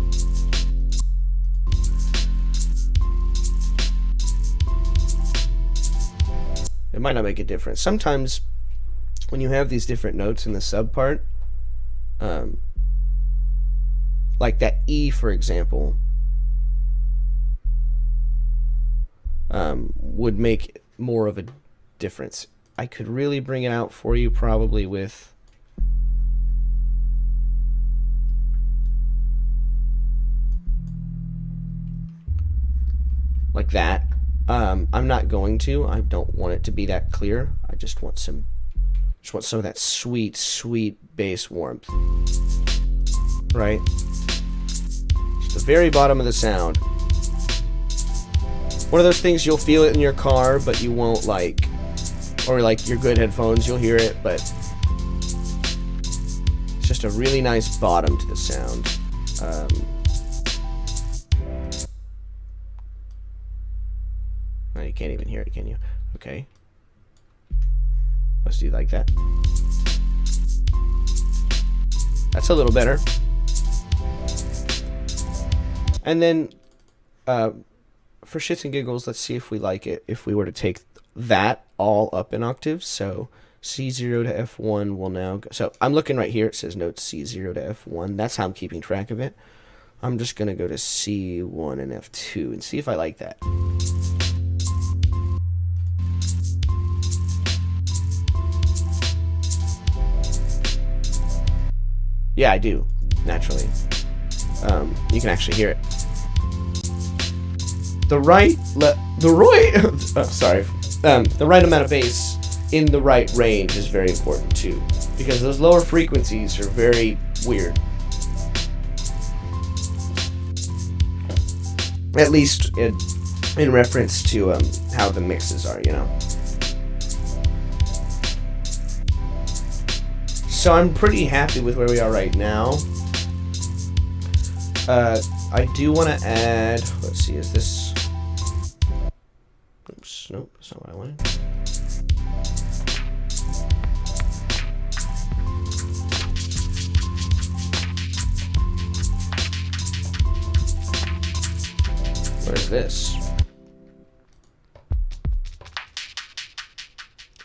S1: It might not make a difference. Sometimes when you have these different notes in the sub part, like that E, for example, would make more of a difference. I could really bring it out for you probably with like that. I'm not going to. I don't want it to be that clear. I just want some of that sweet, sweet bass warmth. Right? Just the very bottom of the sound. One of those things you'll feel it in your car, but you won't like, or like your good headphones, you'll hear it, but it's just a really nice bottom to the sound. Oh, you can't even hear it, can you? Okay. Let's do like that. That's a little better. And then, for shits and giggles, let's see if we like it. If we were to take that all up in octaves, so C0 to F1 will now go. So I'm looking right here. It says notes C0 to F1. That's how I'm keeping track of it. I'm just going to go to C1 and F2 and see if I like that. Yeah, I do, naturally. You can actually hear it. The right amount of bass in the right range is very important too, because those lower frequencies are very weird. At least in reference to how the mixes are, you know. So I'm pretty happy with where we are right now. I do want to add, let's see, is this, oops, nope, that's not what I wanted. What is this?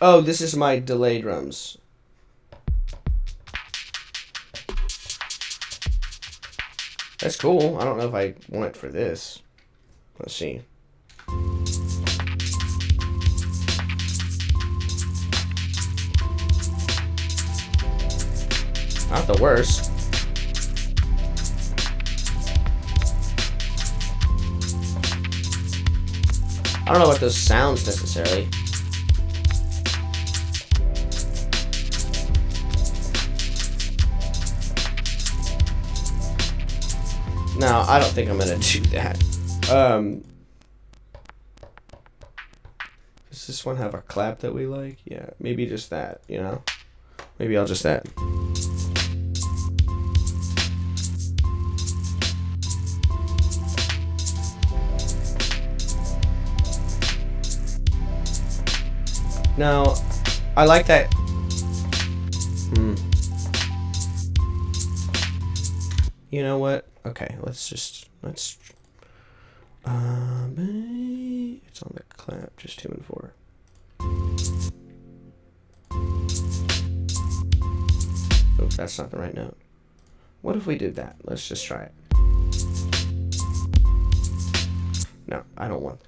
S1: Oh, this is my delay drums. That's cool. I don't know if I want it for this. Let's see. Not the worst. I don't know what those sounds necessarily. No, I don't think I'm gonna do that. Does this one have a clap that we like? Yeah, maybe just that, you know? Maybe I'll just that. Now, I like that. You know what? Okay, let's it's on the clap, just 2 and 4. Oops, that's not the right note. What if we did that? Let's just try it. No, I don't want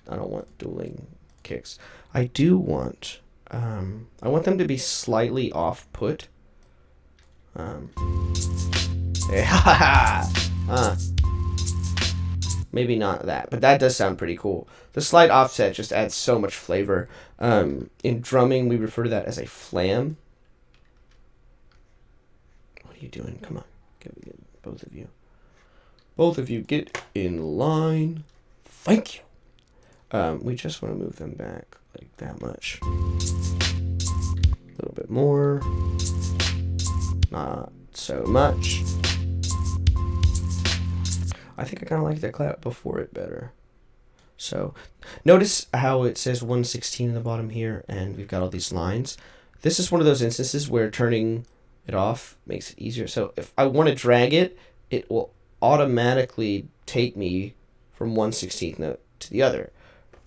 S1: dueling kicks. I do want I want them to be slightly off put. Maybe not that, but that does sound pretty cool. The slight offset just adds so much flavor. In drumming, we refer to that as a flam. What are you doing? Come on, get both of you. Both of you get in line. Thank you. We just want to move them back like that much. A little bit more. Not so much. I think I kind of like that clap before it better. So notice how it says 116 in the bottom here, and we've got all these lines. This is one of those instances where turning it off makes it easier. So if I want to drag it, it will automatically take me from 1/16th note to the other.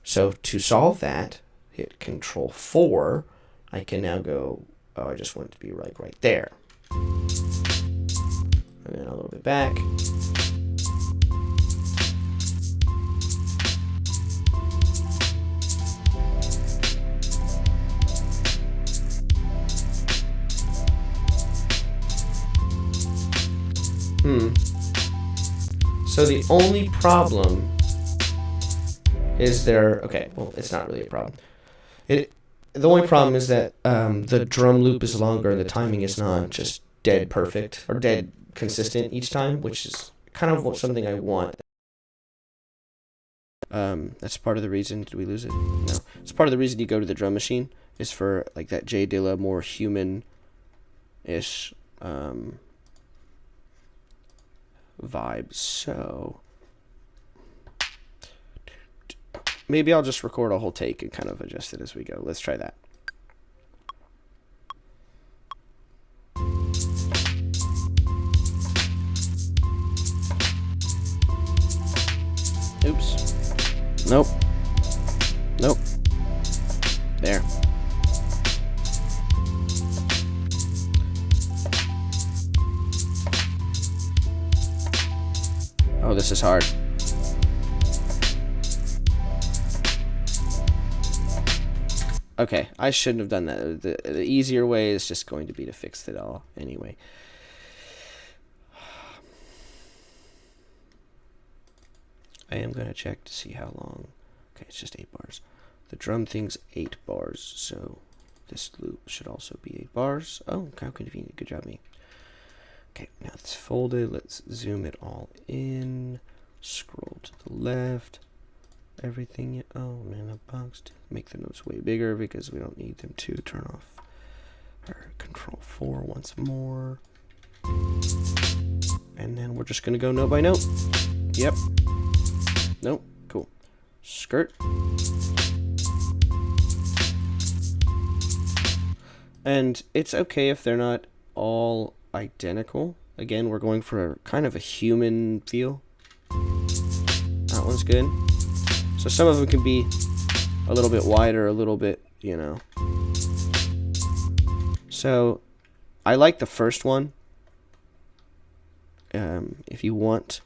S1: So to solve that, hit Control 4. I can now go, oh, I just want it to be like right there. And then a little bit back. So the only problem is there. Okay, well, it's not really a problem. The only problem is that the drum loop is longer and the timing is not just dead perfect or dead consistent each time, which is kind of something I want. That's part of the reason. Did we lose it? No. It's part of the reason you go to the drum machine is for like that J Dilla more human-ish vibe. So maybe I'll just record a whole take and kind of adjust it as we go. Let's try that. Oops. Nope. Nope. There. Oh, this is hard. Okay, I shouldn't have done that. The easier way is just going to be to fix it all anyway. I am going to check to see how long. Okay, it's just 8 bars. The drum thing's 8 bars, so this loop should also be 8 bars. Oh, how convenient. Good job, me. Okay, now it's folded. Let's zoom it all in. Scroll to the left. Everything you own in a box to make the notes way bigger because we don't need them to turn off. Or Control 4 once more. And then we're just going to go note by note. Yep. Nope. Cool. Skirt. And it's okay if they're not all identical. Again, we're going for kind of a human feel. That one's good. So some of them can be a little bit wider, a little bit, you know. So I like the first one. If you want,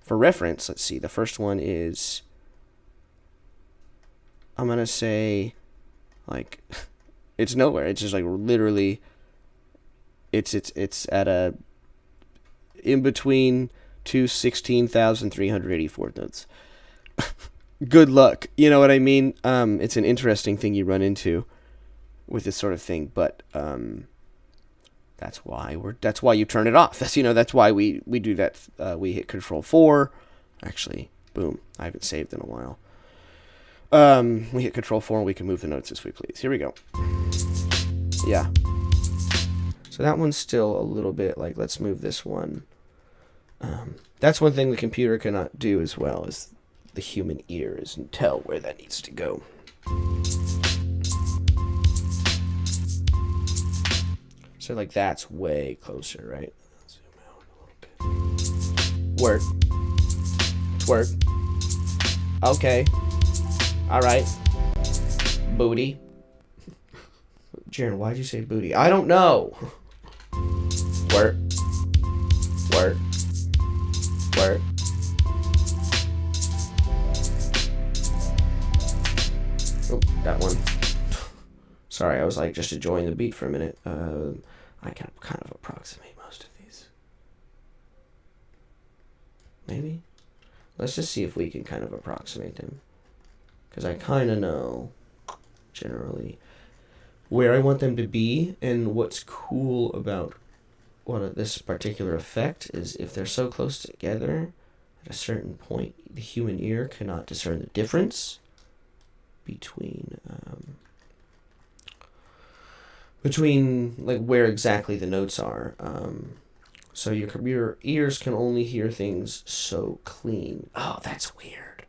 S1: for reference, let's see. The first one is, I'm going to say, like, it's nowhere. It's just like literally, it's at a, in between two 16,384 notes. Good luck. You know what I mean? It's an interesting thing you run into with this sort of thing, but that's why you turn it off. That's why we do that. We hit Control 4. Actually, boom. I haven't saved in a while. We hit Control 4 and we can move the notes as we please. Here we go. Yeah. So that one's still a little bit like, let's move this one. That's one thing the computer cannot do as well as the human ear is and tell where that needs to go. So like that's way closer, right? Zoom out a little bit. Work. Twerk. Okay. Alright. Booty. Jaron, why'd you say booty? I don't know. Work. Work. Work. Oh, that one. Sorry, I was like just enjoying the beat for a minute. I can kind of approximate most of these. Maybe? Let's just see if we can kind of approximate them. Because I kind of know, generally, where I want them to be. And what's cool about this particular effect is if they're so close together, at a certain point, the human ear cannot discern the difference between like where exactly the notes are. So your ears can only hear things so clean. Oh, that's weird.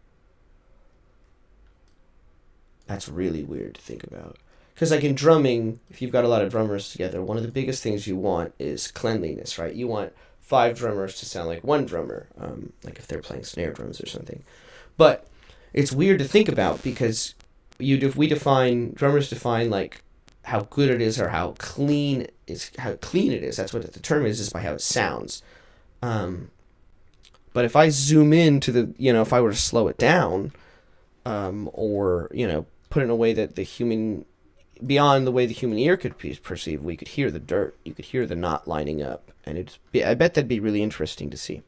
S1: That's really weird to think about. because like in drumming, if you've got a lot of drummers together, one of the biggest things you want is cleanliness, right? You want 5 drummers to sound like one drummer, like if they're playing snare drums or something. But it's weird to think about because drummers define like how good it is or how clean it is. That's what the term is by how it sounds. But if I zoom in to the, if I were to slow it down, or put it in a way that beyond the way the human ear could perceive, we could hear the dirt. You could hear the knot lining up, and I bet that'd be really interesting to see.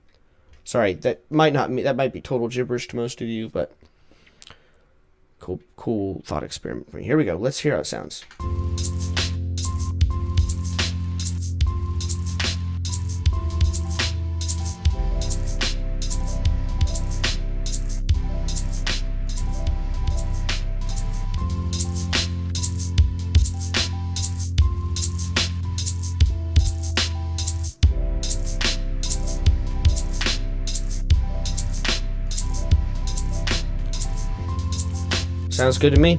S1: Sorry, that might be total gibberish to most of you, but cool thought experiment. Here we go. Let's hear how it sounds. Sounds good to me.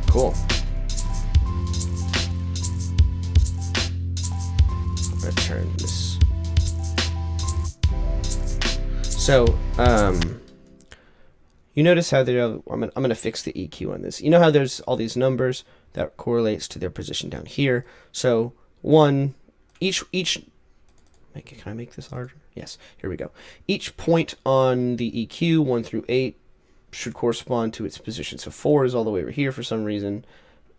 S1: Cool. I'm gonna turn this. So, you notice how I'm gonna fix the EQ on this. You know how there's all these numbers that correlates to their position down here. So each can I make this larger? Yes, here we go. Each point on the EQ 1 through 8 should correspond to its position. So 4 is all the way over here for some reason,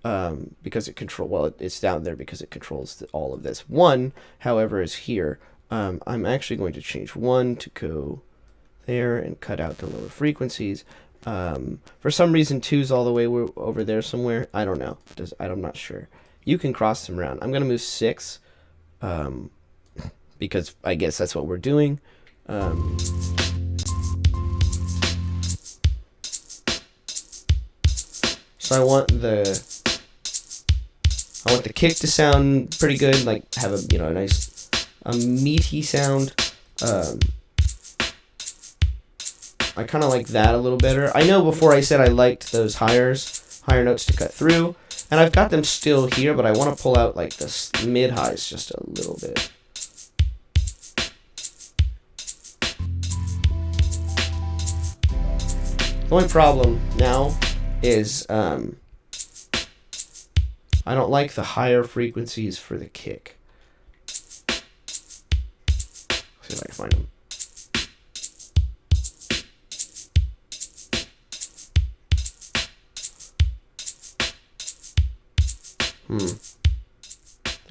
S1: because it's down there because it controls all of this. 1, however, is here. I'm actually going to change 1 to go there and cut out the lower frequencies. For some reason 2 is all the way over there somewhere. I don't know. I'm not sure. You can cross them around. I'm going to move 6. Because I guess that's what we're doing. So I want the kick to sound pretty good, like have a nice meaty sound. I kind of like that a little better. I know before I said I liked those higher notes to cut through, and I've got them still here, but I want to pull out like the mid highs just a little bit. The only problem now is I don't like the higher frequencies for the kick. Let's see if I can find them.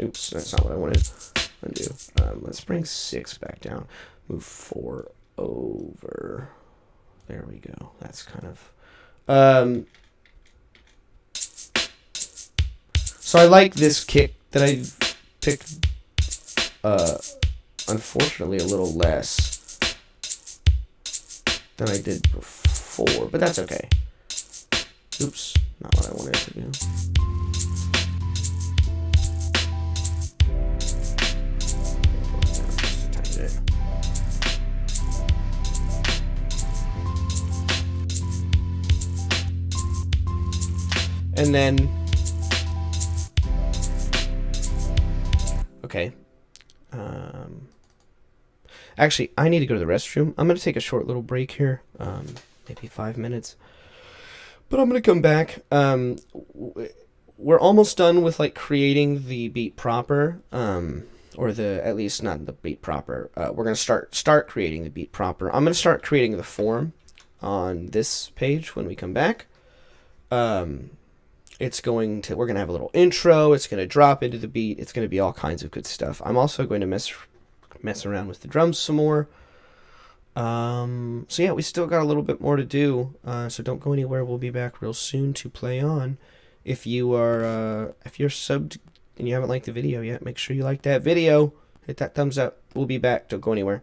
S1: Oops, that's not what I wanted to do. Let's bring 6 back down. Move 4 over. There we go. That's kind of... So I like this kick that I've picked, unfortunately, a little less than I did before, but that's okay. Oops, not what I wanted to do. And then, okay. Actually, I need to go to the restroom. I'm going to take a short little break here, maybe 5 minutes. But I'm going to come back. We're almost done with like creating the beat proper, or at least not the beat proper. We're going to start creating the beat proper. I'm going to start creating the form on this page when we come back. We're going to have a little intro. It's going to drop into the beat. It's going to be all kinds of good stuff. I'm also going to mess around with the drums some more. So yeah, we still got a little bit more to do. So don't go anywhere. We'll be back real soon to play on. If you're subbed and you haven't liked the video yet, make sure you like that video. Hit that thumbs up. We'll be back. Don't go anywhere.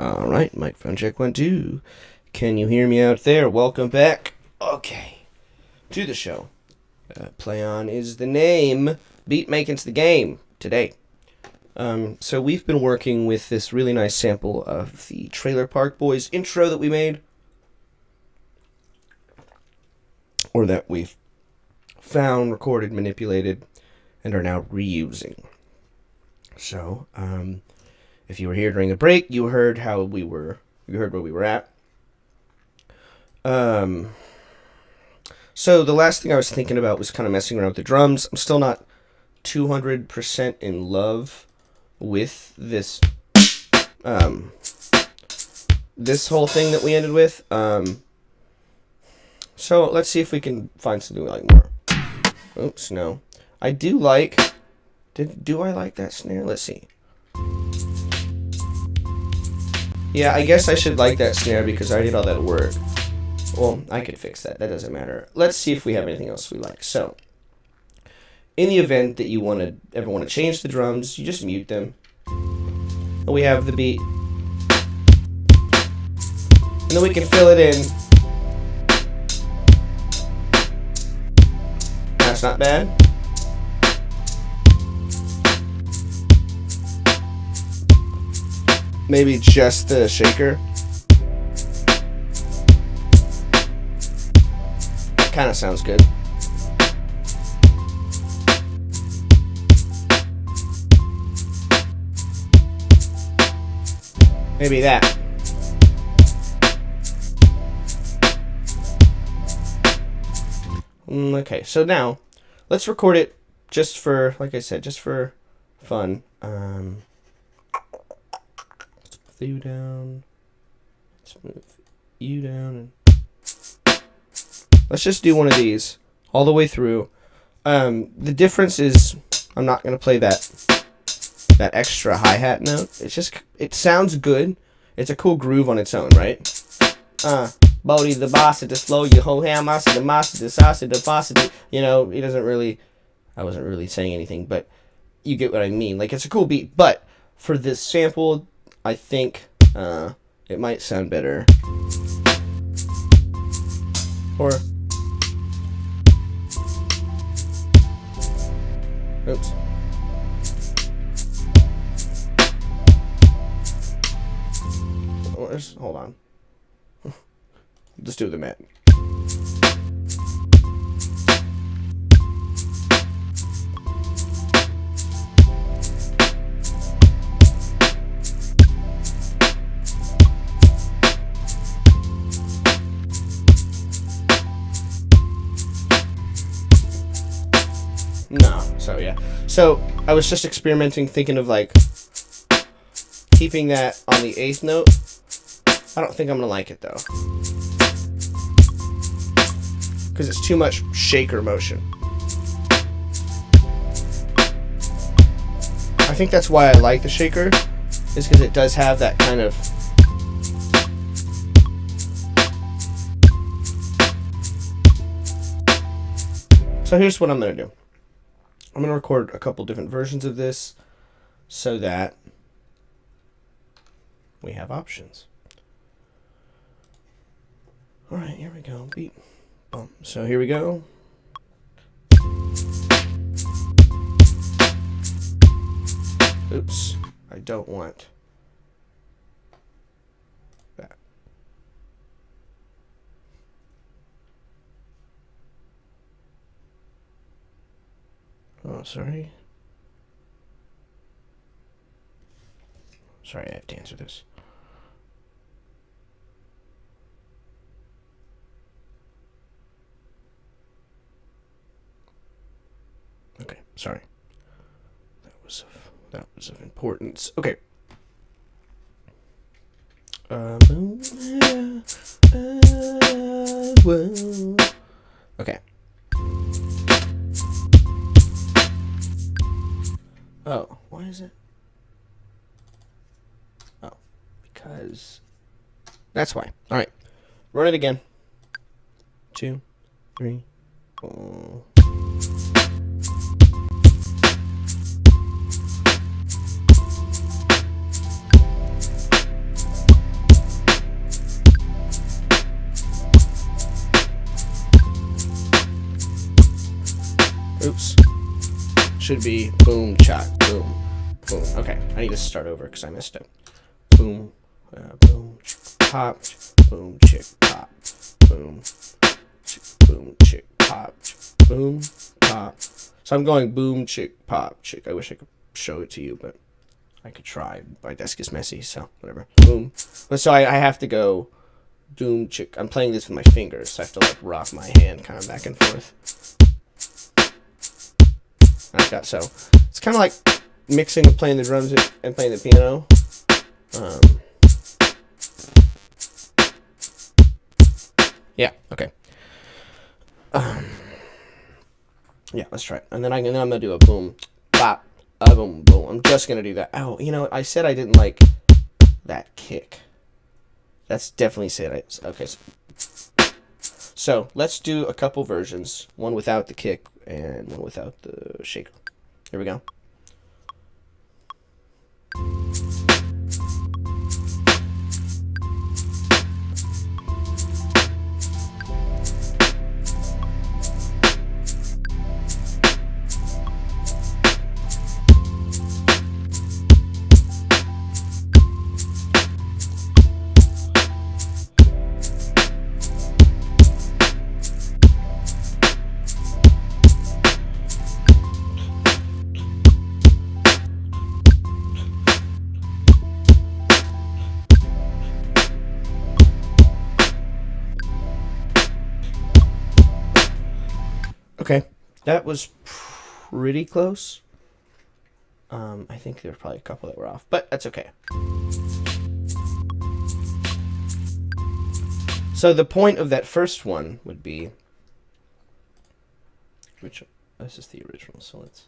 S1: All right, microphone check 1 2. Can you hear me out there? Welcome back. Okay, to the show. Play On is the name. Beat making's the game today. So we've been working with this really nice sample of the Trailer Park Boys intro that we made, or that we've found, recorded, manipulated, and are now reusing. So, if you were here during the break, you heard how we were. You heard where we were at. So the last thing I was thinking about was kind of messing around with the drums. I'm still not 200% in love with this this whole thing that we ended with. So let's see if we can find something we like more. Oops, no. I do like... Do I like that snare? Let's see. Yeah, I guess I should like that snare because I did all that work. Well, I could fix that. That doesn't matter. Let's see if we have anything else we like. So, in the event that you ever want to change the drums, you just mute them. And we have the beat. And then we can fill it in. That's not bad. Maybe just the shaker. That kind of sounds good. Maybe that. Okay, so now let's record it just for, like I said, just for fun. Let's move you down. Let's move you down. Let's just do one of these all the way through. The difference is I'm not gonna play that extra hi-hat note. It sounds good. It's a cool groove on its own, right? Bodie the boss at the slow, you whole ham, I see the master, the sausage, the bossity. You know, he doesn't really, I wasn't really saying anything, but you get what I mean. Like, it's a cool beat, but for this sample, I think it might sound better. Or, oops. Hold on. Let's do the mat. No, so yeah. So I was just experimenting, thinking of like keeping that on the 8th note. I don't think I'm gonna like it though, because it's too much shaker motion. I think that's why I like the shaker, is because it does have that kind of So here's what I'm gonna do. I'm gonna record a couple different versions of this so that we have options. Alright, here we go. Beat. Boom. So here we go. Oops. I don't want that. Oh, sorry. Sorry, I have to answer this. Okay, sorry. That was of importance. Okay. Okay. Oh, why is it? Oh, because that's why. All right, run it again. 2, 3, 4. should be boom, chop, boom, boom. Okay, I need to start over because I missed it. Boom, boom, pop, boom, chick, pop, boom, boom, chick, pop, boom, pop. So I'm going boom, chick, pop, chick. I wish I could show it to you, but I could try. My desk is messy, so whatever. Boom. But so I have to go doom, chick. I'm playing this with my fingers, so I have to like rock my hand kind of back and forth. Like that. So it's kind of like mixing and playing the drums and playing the piano. Yeah. Okay. Yeah. Let's try it. And then I'm gonna do a boom, bop, a boom, boom. I'm just gonna do that. Oh, you know what? I said I didn't like that kick. That's definitely said it. Okay. So let's do a couple versions. One without the kick and one without the shaker. Here we go. Okay, that was pretty close. I think there were probably a couple that were off, but that's okay. So the point of that first one would be, which this is the original, so let's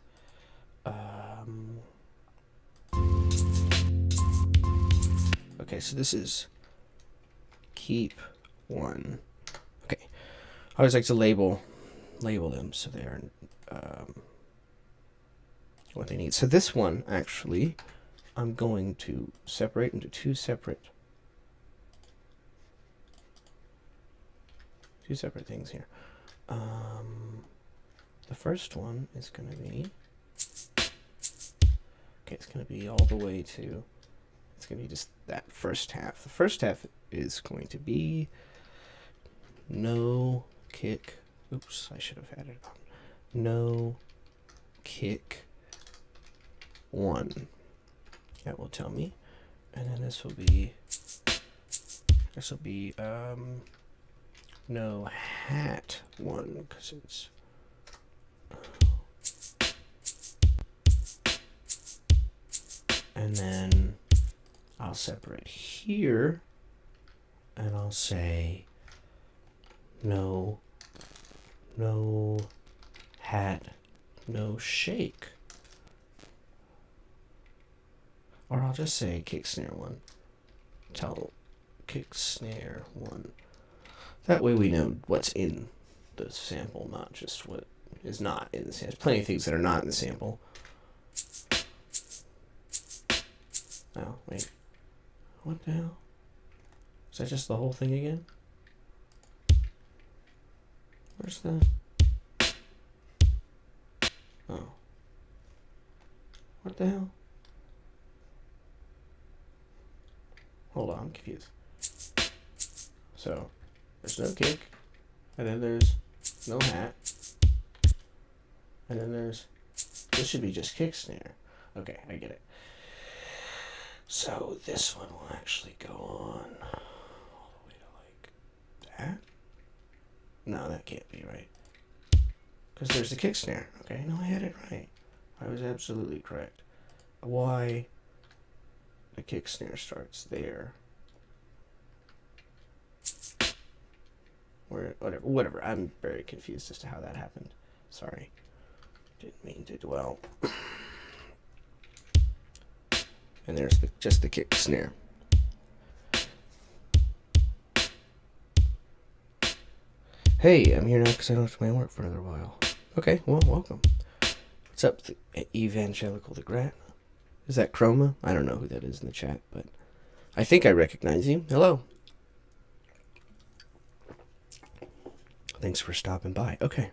S1: okay, so this is keep one. Okay, I always like to label them so they're what they need. So this one, actually, I'm going to separate into two separate things here. The first one is going to be, okay, it's going to be all the way to, it's going to be just that first half. The first half is going to be no kick. Oops, I should have added on. No kick one. That will tell me. And then this will be no hat one, because it's and then I'll separate here and I'll say no hat, no shake. Or I'll just say kick snare one. Tell kick snare one. That way we know what's in the sample, not just what is not in the sample. There's plenty of things that are not in the sample. Oh, wait. What the hell? Is that just the whole thing again? Where's the... Oh. What the hell? Hold on, I'm confused. So, there's no kick, and then there's no hat, and then there's... This should be just kick snare. Okay, I get it. So, this one will actually go on all the way to like that. No, that can't be right. Because there's the kick snare. Okay, no, I had it right. I was absolutely correct. Why the kick snare starts there. Or whatever. I'm very confused as to how that happened. Sorry. Didn't mean to dwell. And there's just the kick snare. Hey, I'm here now because I don't have to my work for another while. Okay, well, welcome. What's up, Evangelical the Grat? Is that Chroma? I don't know who that is in the chat, but I think I recognize you. Hello. Thanks for stopping by. Okay.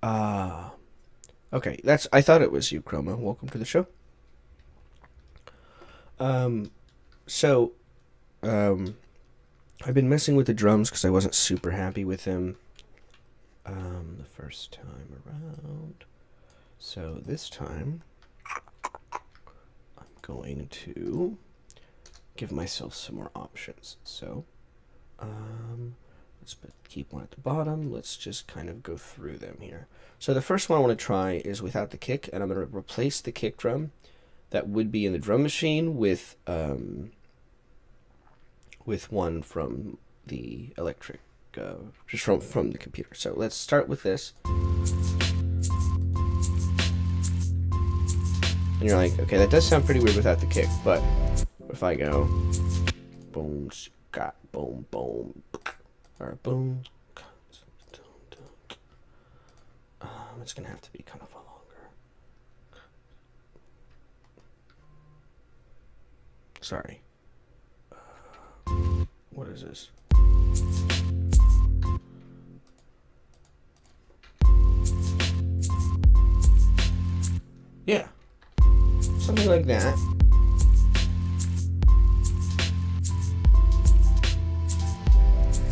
S1: Ah, okay. I thought it was you, Chroma. Welcome to the show. Um, so, um, I've been messing with the drums because I wasn't super happy with them, the first time around. So this time, I'm going to give myself some more options. So, let's keep one at the bottom. Let's just kind of go through them here. So the first one I want to try is without the kick, and I'm going to replace the kick drum that would be in the drum machine with one from the electric, just from the computer. So let's start with this. And you're like, okay, that does sound pretty weird without the kick, but if I go boom, got boom, boom, or boom, it's gonna have to be kind of a longer. Sorry. What is this? Yeah. Something like that.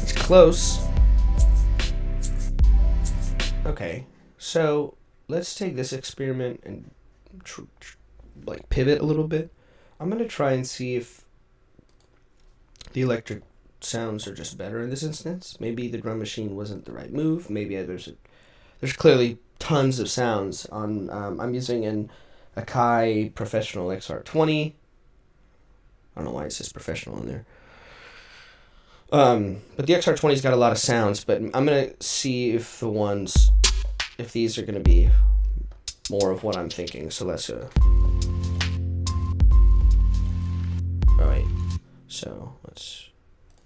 S1: It's close. Okay, so let's take this experiment and like pivot a little bit. I'm gonna try and see if the electric sounds are just better in this instance. Maybe the drum machine wasn't the right move. Maybe there's clearly tons of sounds on. I'm using an Akai Professional XR20. I don't know why it says professional in there. But the XR20's got a lot of sounds, but I'm gonna see if these are gonna be more of what I'm thinking. So let's alright. So let's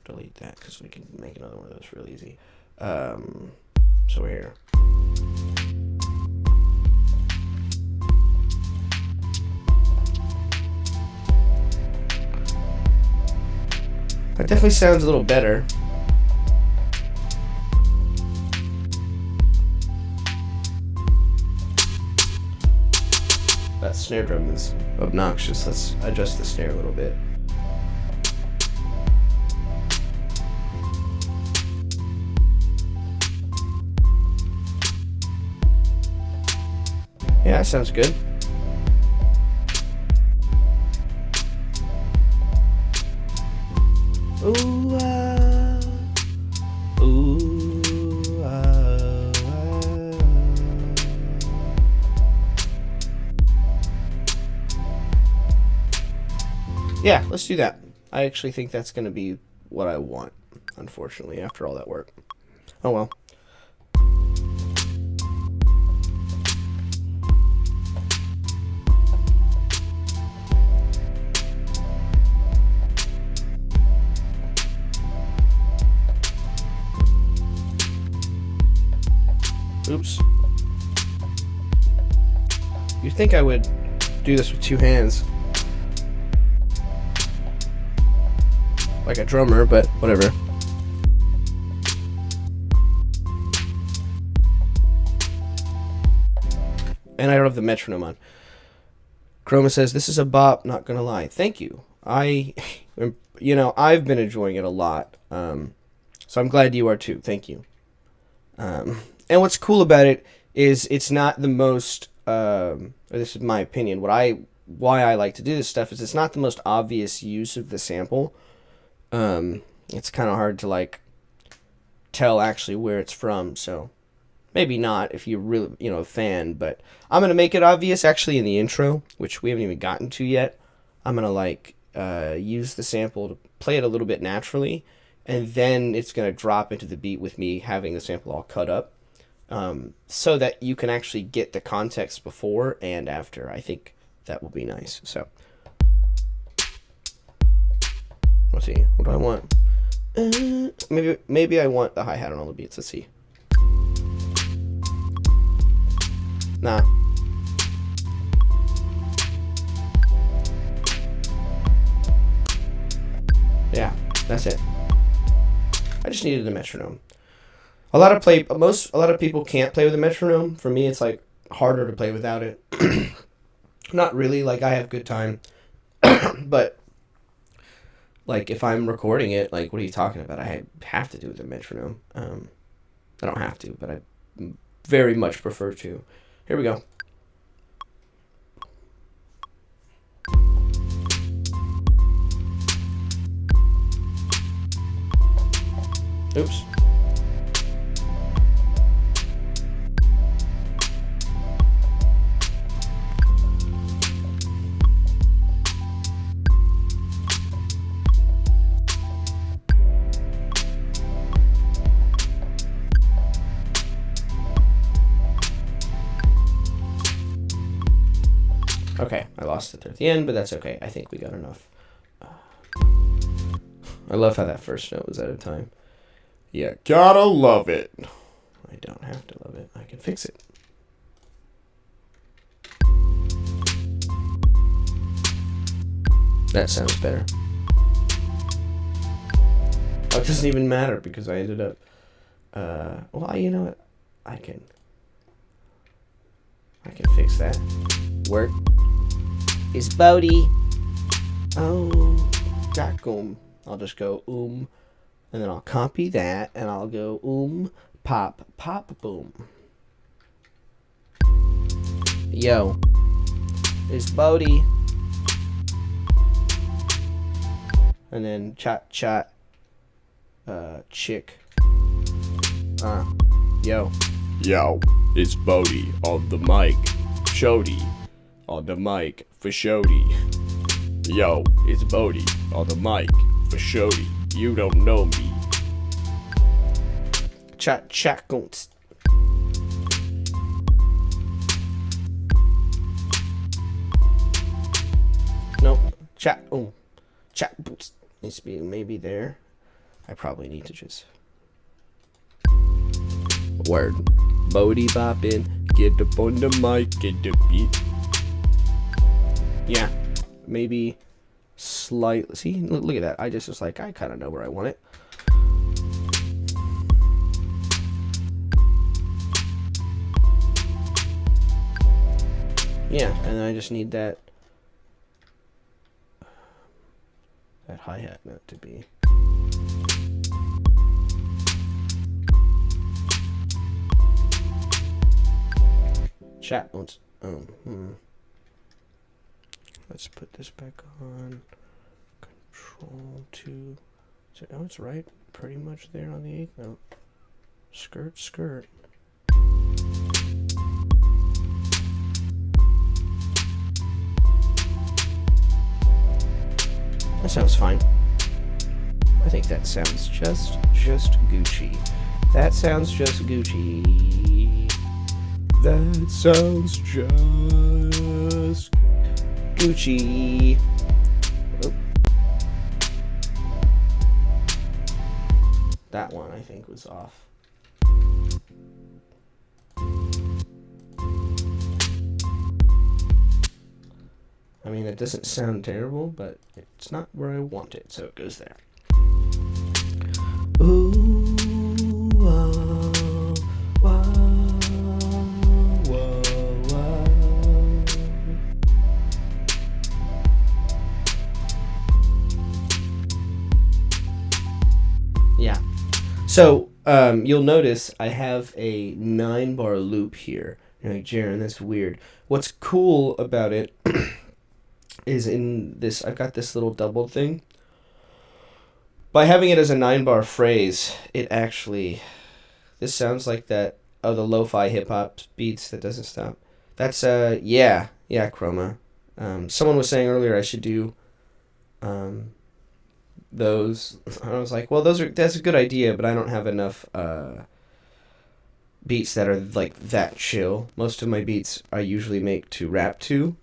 S1: delete that because we can make another one of those real easy. So we're here. That definitely sounds a little better. That snare drum is obnoxious. Let's adjust the snare a little bit. Yeah, that sounds good. Ooh, ooh, Yeah, let's do that. I actually think that's going to be what I want, unfortunately, after all that work. Oh well. Oops. You'd think I would do this with two hands. Like a drummer, but whatever. And I don't have the metronome on. Chroma says, this is a bop, not gonna lie. Thank you. I've been enjoying it a lot. So I'm glad you are too. Thank you. And what's cool about it is it's not the most, or this is my opinion, why I like to do this stuff is it's not the most obvious use of the sample. It's kind of hard to like tell actually where it's from, so maybe not if you're really, a fan, but I'm going to make it obvious actually in the intro, which we haven't even gotten to yet. I'm going to use the sample to play it a little bit naturally, and then it's going to drop into the beat with me having the sample all cut up, so that you can actually get the context before and after. I think that will be nice. So let's see. What do I want? Maybe I want the hi-hat on all the beats. Let's see. Nah. Yeah, that's it. I just needed a metronome. A lot of people can't play with a metronome. For me, it's like harder to play without it. Not really. Like, I have good time, but like if I'm recording it, like, what are you talking about? I have to do it with a metronome. I don't have to, but I very much prefer to. Here we go. Oops. Okay, I lost it there at the end, but that's okay. I think we got enough. I love how that first note was out of time. Yeah, gotta love it. I don't have to love it. I can fix it. That sounds better. Oh, it doesn't even matter because I ended up... well, you know what? I can fix that. Work. Is Bodie. Oh, Jackum. I'll just go and then I'll copy that and I'll go pop, pop, boom. Yo, is Bodie. And then chat, chick. Yo.
S2: Yo, it's Bodie on the mic. Shody on the mic for Shody. Yo, it's Bodie on the mic for Shody. You don't know me.
S1: Chat, Nope. Chat boots needs to be maybe there. I probably need to just word.
S2: Bodie boppin', get up on the mic, get the beat.
S1: Yeah, maybe slightly. See, look at that. I just was like, I kind of know where I want it. Yeah, and then I just need that hi-hat note to be. Chat once. Let's put this back on. Control 2. Oh, it's right. Pretty much there on the 8th note. Skirt. That sounds fine. I think that sounds just Gucci. That sounds just Gucci.
S2: That sounds just
S1: Gucci. Oh. That one I think was off. I mean, it doesn't sound terrible, but it's not where I want it, so it goes there. Ooh, whoa, whoa, whoa, whoa. Yeah. So, you'll notice I have a 9-bar loop here. You're like, Jaren, that's weird. What's cool about it is in this, I've got this little double thing. By having it as a 9-bar phrase, it actually, this sounds like that, the lo-fi hip-hop beats that doesn't stop. That's, yeah, Chroma. Someone was saying earlier I should do those. I was like, well, that's a good idea, but I don't have enough beats that are like that chill. Most of my beats I usually make to rap to.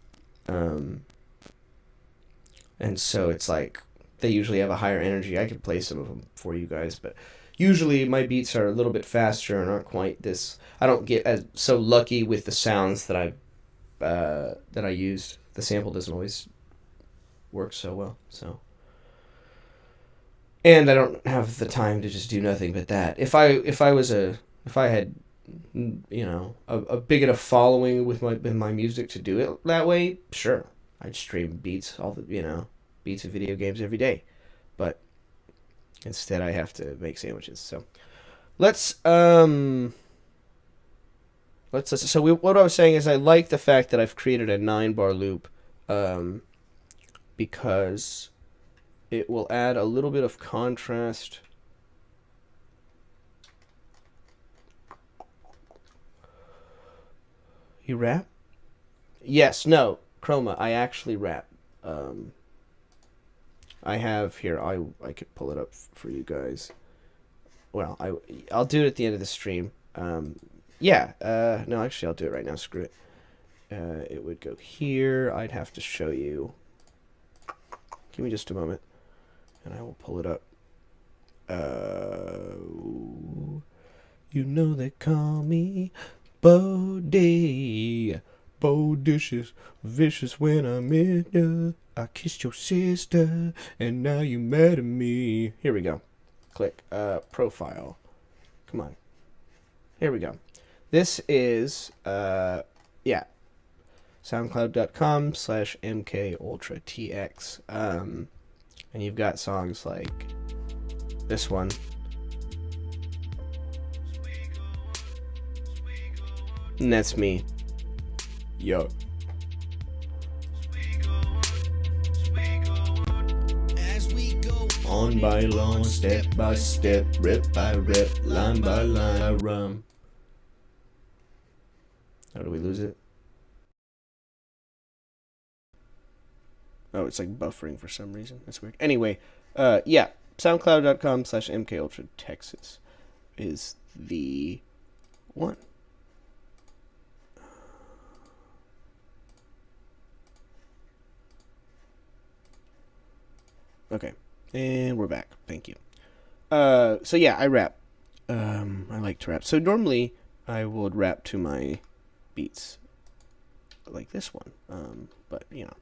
S1: And so it's like they usually have a higher energy. I could play some of them for you guys, but usually my beats are a little bit faster and aren't quite this. I don't get as so lucky with the sounds that I used. The sample doesn't always work so well. So and I don't have the time to just do nothing but that. If I had a big enough following with my music to do it that way, sure, I'd stream beats beats of video games every day. But instead, I have to make sandwiches. So what I was saying is I like the fact that I've created a 9-bar loop, because it will add a little bit of contrast. You rap? Yes, no, Chroma, I actually rap. I have here, I could pull it up for you guys. Well, I'll do it at the end of the stream. Yeah, no, actually, I'll do it right now. Screw it. It would go here. I'd have to show you. Give me just a moment, and I will pull it up. You know they call me Bodie. Bodicious, vicious when I'm in ya. I kissed your sister, and now you mad at me. Here we go. Click profile. Come on. Here we go. This is soundcloud.com/MKUltraTX. And you've got songs like this one. And that's me. Yo. On by long, step by step, rip by rip, line by line, I rhyme. How do we lose it? Oh, it's like buffering for some reason. That's weird. Anyway, yeah, soundcloud.com/MKUltraTexas is the one. Okay, and we're back. Thank you. So yeah, I rap. I like to rap. So normally I would rap to my beats, like this one. But you know.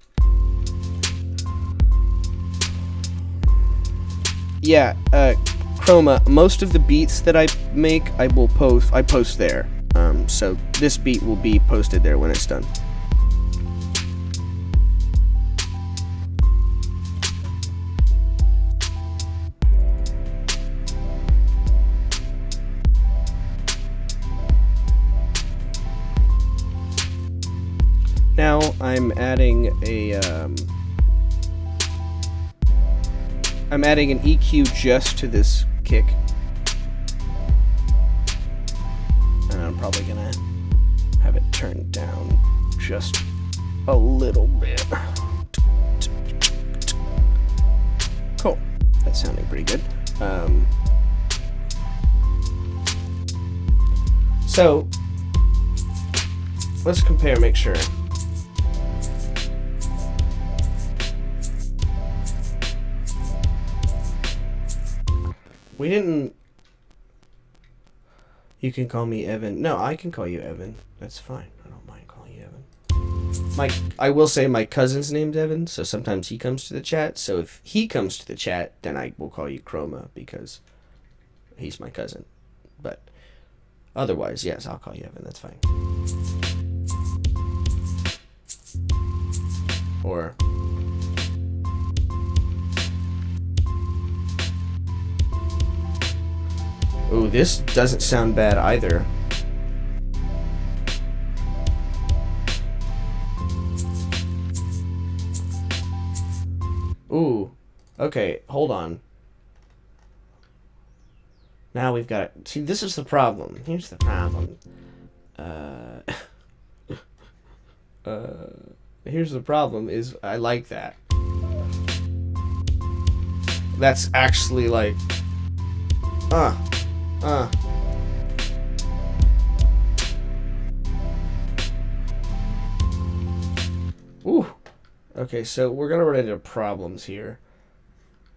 S1: Yeah, Chroma, most of the beats that I make, I post there. So this beat will be posted there when it's done. Now I'm adding an EQ just to this kick. And I'm probably gonna have it turned down just a little bit. Cool. That's sounding pretty good. So let's compare, make sure. We didn't... You can call me Evan. No, I can call you Evan. That's fine. I don't mind calling you Evan. I will say my cousin's name's Evan, so sometimes he comes to the chat. So if he comes to the chat, then I will call you Chroma because he's my cousin. But otherwise, yes, I'll call you Evan. That's fine. Or... Ooh, this doesn't sound bad either. Ooh, okay, hold on. Now we've got it. See, this is the problem. Here's the problem. Here's the problem is I like that. That's actually like... Ooh. Okay, so we're gonna run into problems here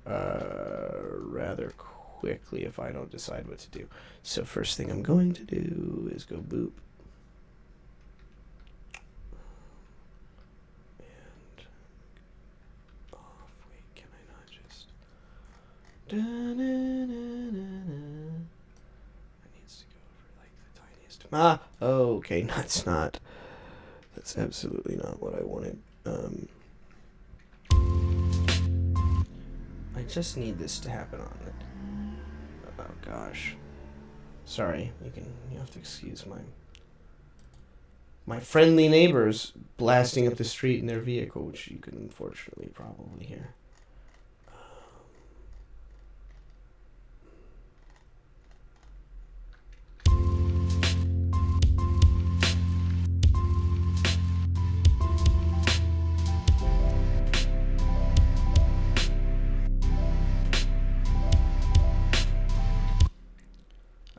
S1: rather quickly if I don't decide what to do. So first thing I'm going to do is go boop. And off. Wait, can I not just needs to go over like the tiniest. Ah, oh, okay, that's not. That's absolutely not what I wanted. I just need this to happen on it. Oh gosh. Sorry, you have to excuse my friendly neighbors blasting up the street in their vehicle, which you can unfortunately probably hear.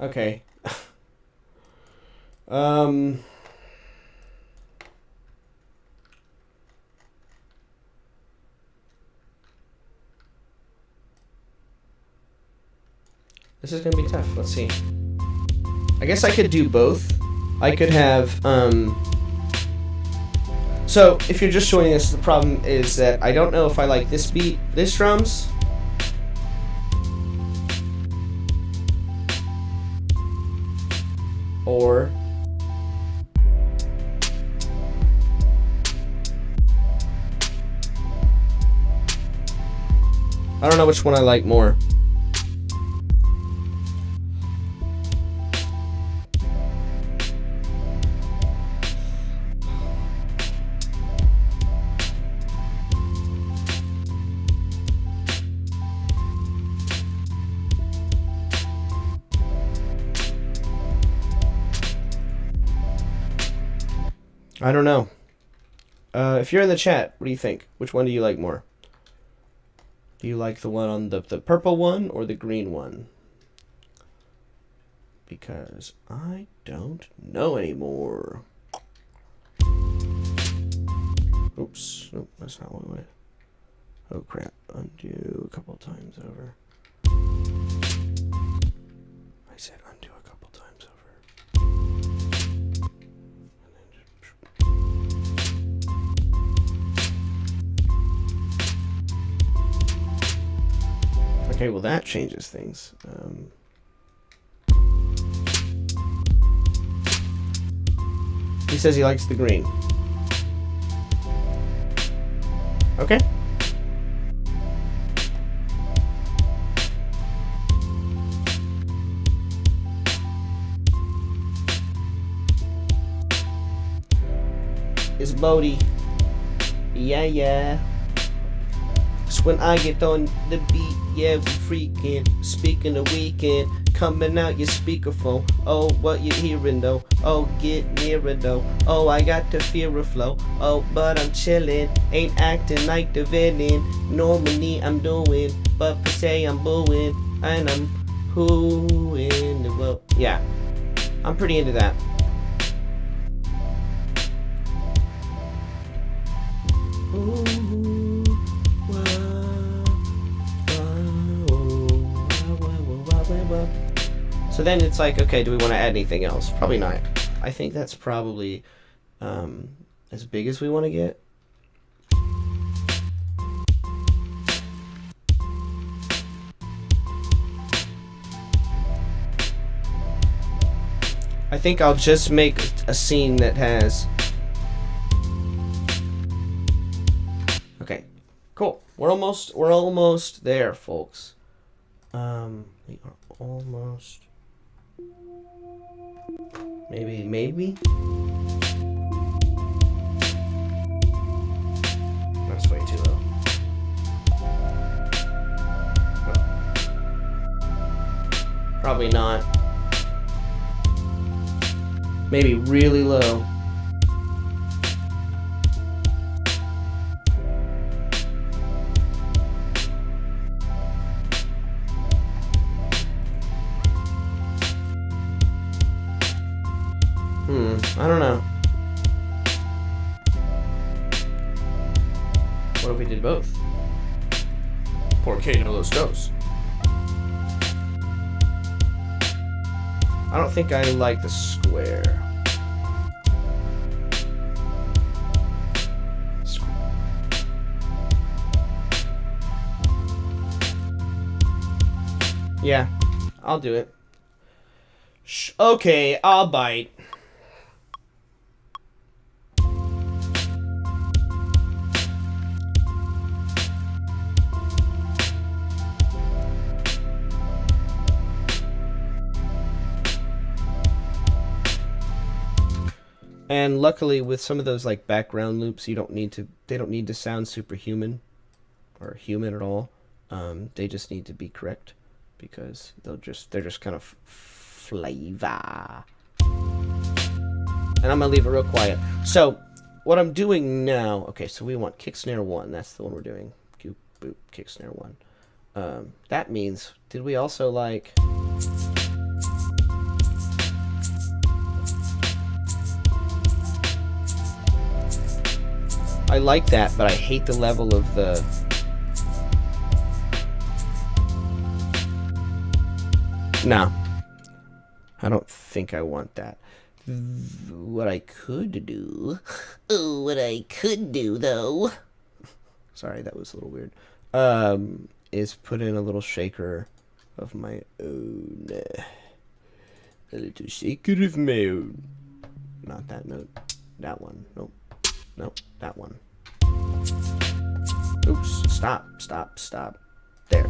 S1: Okay. This is gonna be tough. Let's see. I guess I could do both. I could have, So, if you're just joining us, the problem is that I don't know if I like this beat, this drums, or I don't know which one I like more. I don't know. If you're in the chat, what do you think? Which one do you like more? Do you like the one on the purple one or the green one? Because I don't know anymore. Oops. Nope, that's not what I wanted. Oh crap. Undo a couple times over. I said undo a couple times over. And then just... Okay, well that changes things. He says he likes the green. Okay. It's Bodie. Yeah. It's when I get on the beat, yeah, we freaking. Speaking the weekend, coming out your speakerphone. Oh, what you hearing though? Oh, get nearer though. Oh, I got the fear of flow. Oh, but I'm chillin', ain't acting like the villain. Normally I'm doing, but per se I'm booing, and I'm hooing the world. Yeah, I'm pretty into that. Ooh. So then it's like, okay, do we want to add anything else? Probably not. I think that's probably as big as we want to get. I think I'll just make a scene that has... Okay, cool. We're almost there, folks. We are almost... Maybe? That's way too low. Oh. Probably not. Maybe really low. I don't know. What if we did both? Por qué no los dos? I don't think I like the square. Yeah, I'll do it. Okay, I'll bite. And luckily, with some of those like background loops, they don't need to sound superhuman or human at all. They just need to be correct because they're just kind of flavor. And I'm gonna leave it real quiet. So what I'm doing now, okay, so we want kick snare 1. That's the one we're doing. Goop boop kick snare 1. That means, did we also like? I like that, but I hate the level of the... No. I don't think I want that. What I could do... Oh, what I could do, though... Sorry, that was a little weird. Is put in a little shaker of my own. A little shaker of my own. Not that note. That one. Nope. Nope, that one. Oops, stop. There.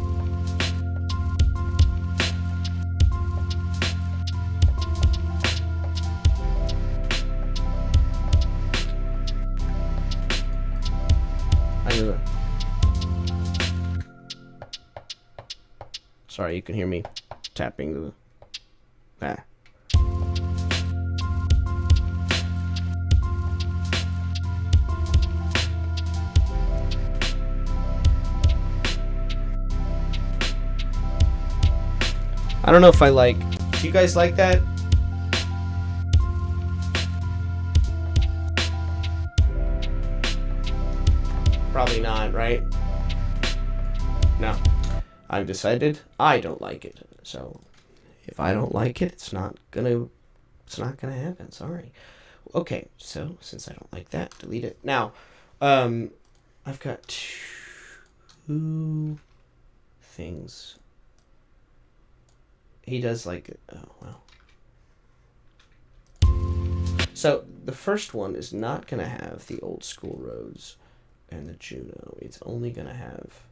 S1: Sorry, you can hear me tapping the... Ah. I don't know if I like... Do you guys like that? Probably not, right? No. I've decided I don't like it. So, if I don't like it, it's not gonna happen. Sorry. Okay, so, since I don't like that, delete it. Now, I've got 2 things. He does like it. Oh, wow. So, the first one is not going to have the Old School Rhodes and the Juno. It's only going to have...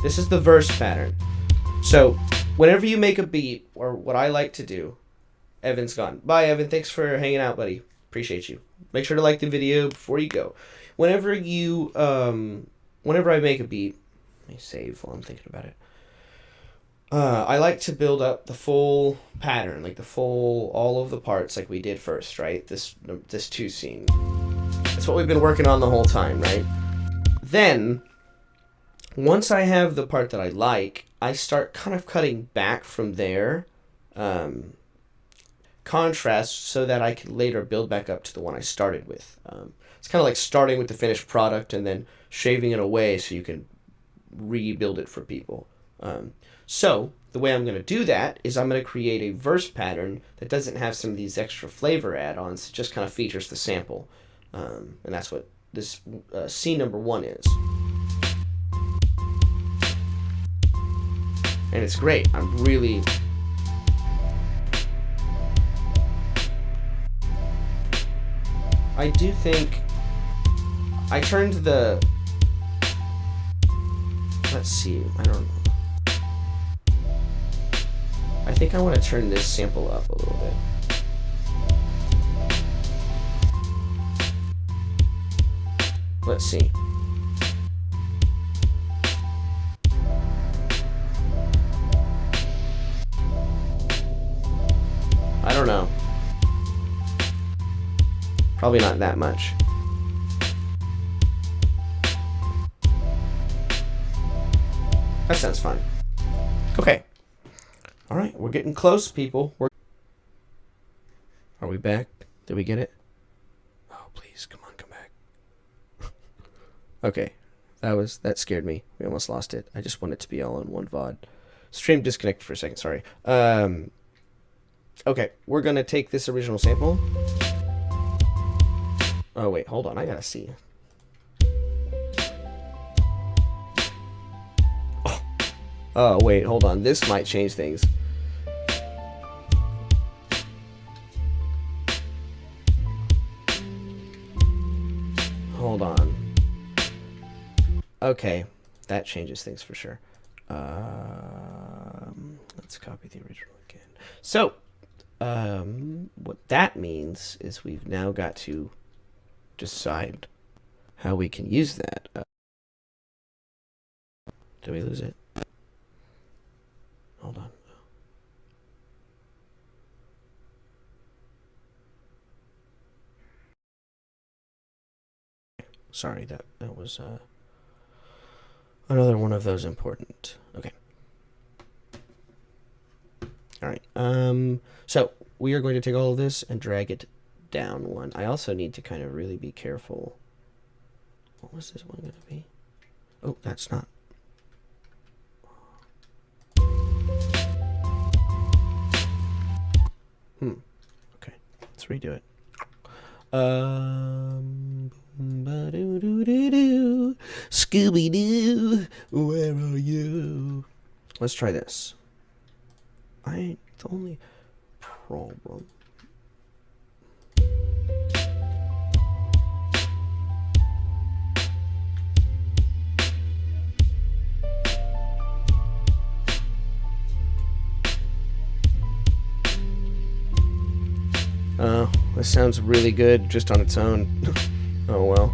S1: This is the verse pattern. So, whenever you make a beat, or what I like to do... Evan's gone. Bye, Evan. Thanks for hanging out, buddy. Appreciate you. Make sure to like the video before you go. Whenever I make a beat... Let me save while I'm thinking about it. I like to build up the full pattern, like all of the parts like we did first, right? This 2 scene. That's what we've been working on the whole time, right? Then, once I have the part that I like, I start kind of cutting back from there, contrast, so that I can later build back up to the one I started with. It's kind of like starting with the finished product and then shaving it away so you can rebuild it for people. So the way I'm going to do that is I'm going to create a verse pattern that doesn't have some of these extra flavor add-ons. It just kind of features the sample, and that's what this scene number 1 is. And it's great. I'm really... I do think I turned the... Let's see, I don't know. I think I want to turn this sample up a little bit. Let's see. I don't know. Probably not that much. That sounds fine. Okay. All right, we're getting close, people. Are we back? Did we get it? Oh, please, come on, come back. Okay, that scared me. We almost lost it. I just want it to be all in one VOD. Stream disconnected for a second, sorry. Okay, we're gonna take this original sample. Oh, wait, hold on, I gotta see. Oh, wait, hold on. This might change things. Hold on. Okay, that changes things for sure. Let's copy the original again. So, what that means is we've now got to decide how we can use that. Did we lose it? Hold on. Sorry, that was another one of those important. Okay. All right. So we are going to take all of this and drag it down one. I also need to kind of really be careful. What was this one going to be? Oh, that's not. Okay. Let's redo it. Scooby-Doo, where are you? Let's try this. The only problem. This sounds really good just on its own. Oh well.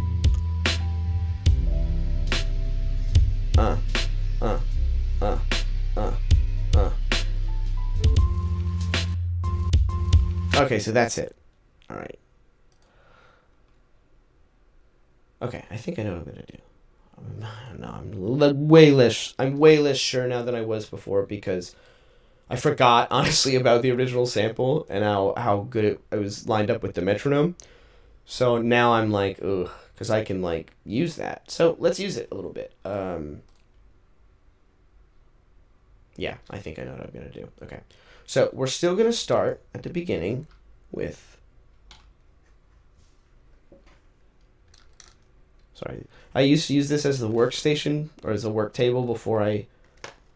S1: Okay, so that's it. All right. Okay, I think I know what I'm gonna do. I'm way less sure now than I was before because I forgot honestly about the original sample and how good it was lined up with the metronome. So now I'm like, ugh, because I can like use that. So let's use it a little bit. Yeah, I think I know what I'm gonna do. Okay, so we're still gonna start at the beginning with. Sorry, I used to use this as the workstation or as a work table before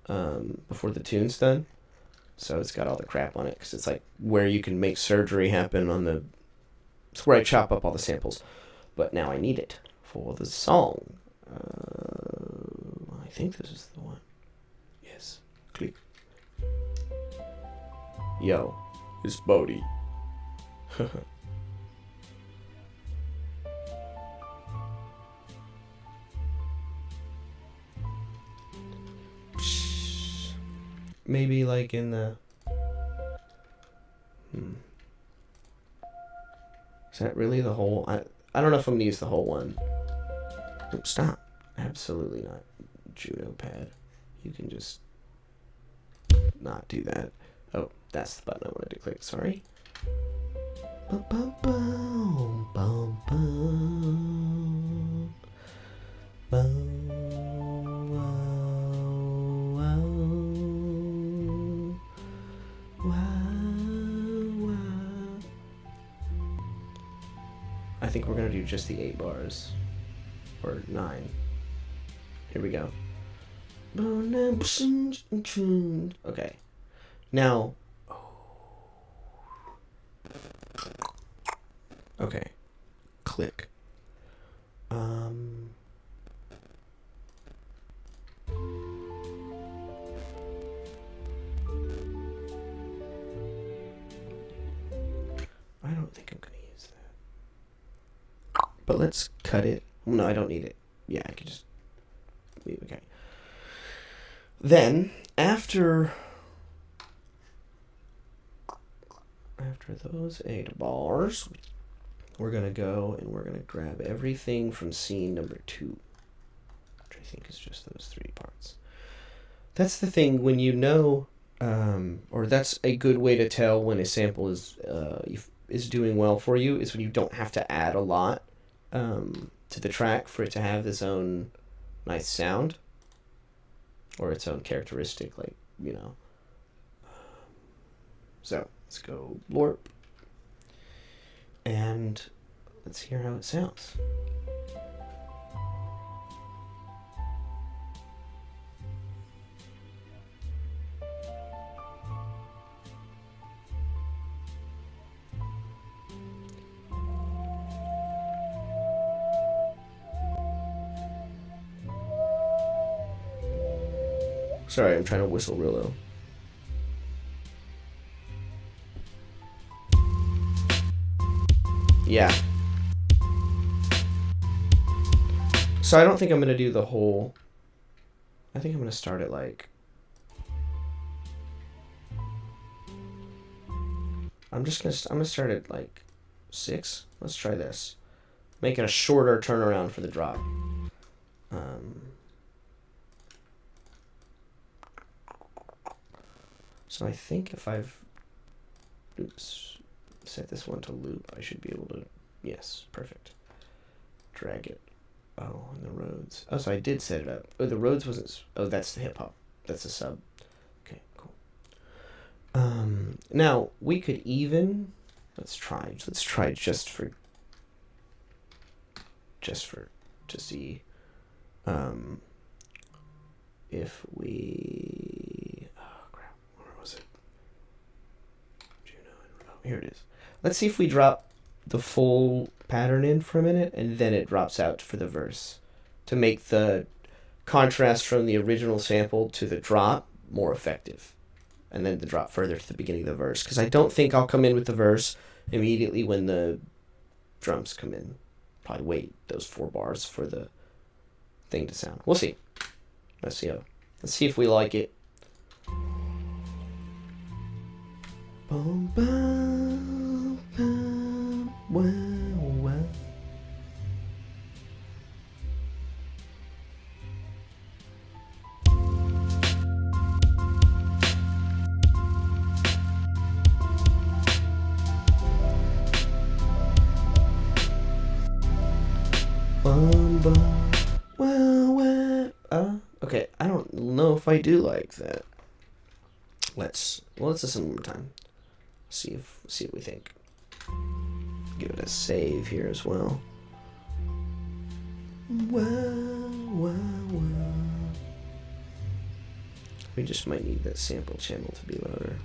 S1: before the tune's done. So it's got all the crap on it because it's like where you can make surgery happen on the. It's where I chop up all the samples, but now I need it for the song. I think this is the one. Yes, click. Yo,
S2: It's Bodhi.
S1: Maybe like in the. Is that really the whole? I don't know if I'm gonna use the whole one. Oh, stop! Absolutely not. Judo pad. You can just not do that. Oh, that's the button I wanted to click. Sorry. Bum, bum, bum, bum, bum. Bum, wow, wow. Wow, wow. I think we're gonna do just the 8 bars. Or 9. Here we go. Okay. Now. Okay. Click. I don't think I'm gonna use that. But let's cut it. No, I don't need it. Yeah, I could just leave. Okay. Then, after those 8 bars, we're going to go and we're going to grab everything from scene number 2, which I think is just those 3 parts. That's the thing when you know, or that's a good way to tell when a sample is doing well for you, is when you don't have to add a lot to the track for it to have its own nice sound or its own characteristic, like, you know. So let's go blorp and let's hear how it sounds. Sorry, I'm trying to whistle real low. Yeah. So I don't think I'm going to do the whole... I think I'm going to start at like... I'm going to start at like 6. Let's try this. Make it a shorter turnaround for the drop. So I think if I've set this one to loop, I should be able to, yes, perfect. Drag it. Oh, and the Rhodes. Oh, so I did set it up. Oh, the Rhodes wasn't, oh, that's the hip hop. That's a sub. Okay, cool. Now we could even, let's try just to see, if we, oh crap, where was it? Juno, oh, here it is. Let's see if we drop the full pattern in for a minute and then it drops out for the verse to make the contrast from the original sample to the drop more effective, and then the drop further to the beginning of the verse, because I don't think I'll come in with the verse immediately when the drums come in. Probably wait those 4 bars for the thing to sound. We'll see. Let's see if we like it. Bum, bum, bum, wow, wow. Bum, bum, wow, wow. Okay, I don't know if I do like that. Let's listen one more time. See what we think. Give it a save here as well. Wow, wow, wow. We just might need that sample channel to be louder.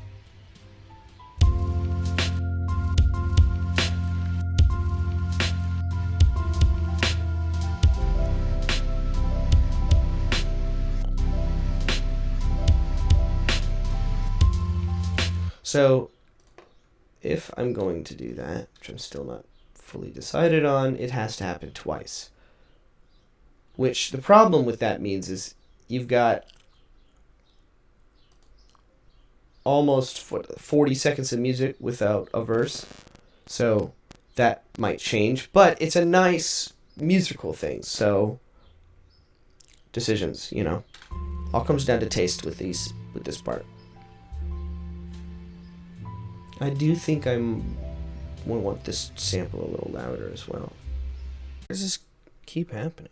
S1: So if I'm going to do that, which I'm still not fully decided on, it has to happen twice. Which the problem with that means is you've got almost 40 seconds of music without a verse. So that might change, but it's a nice musical thing. So decisions, all comes down to taste with this part. I do think I want this sample a little louder as well. Why does this keep happening?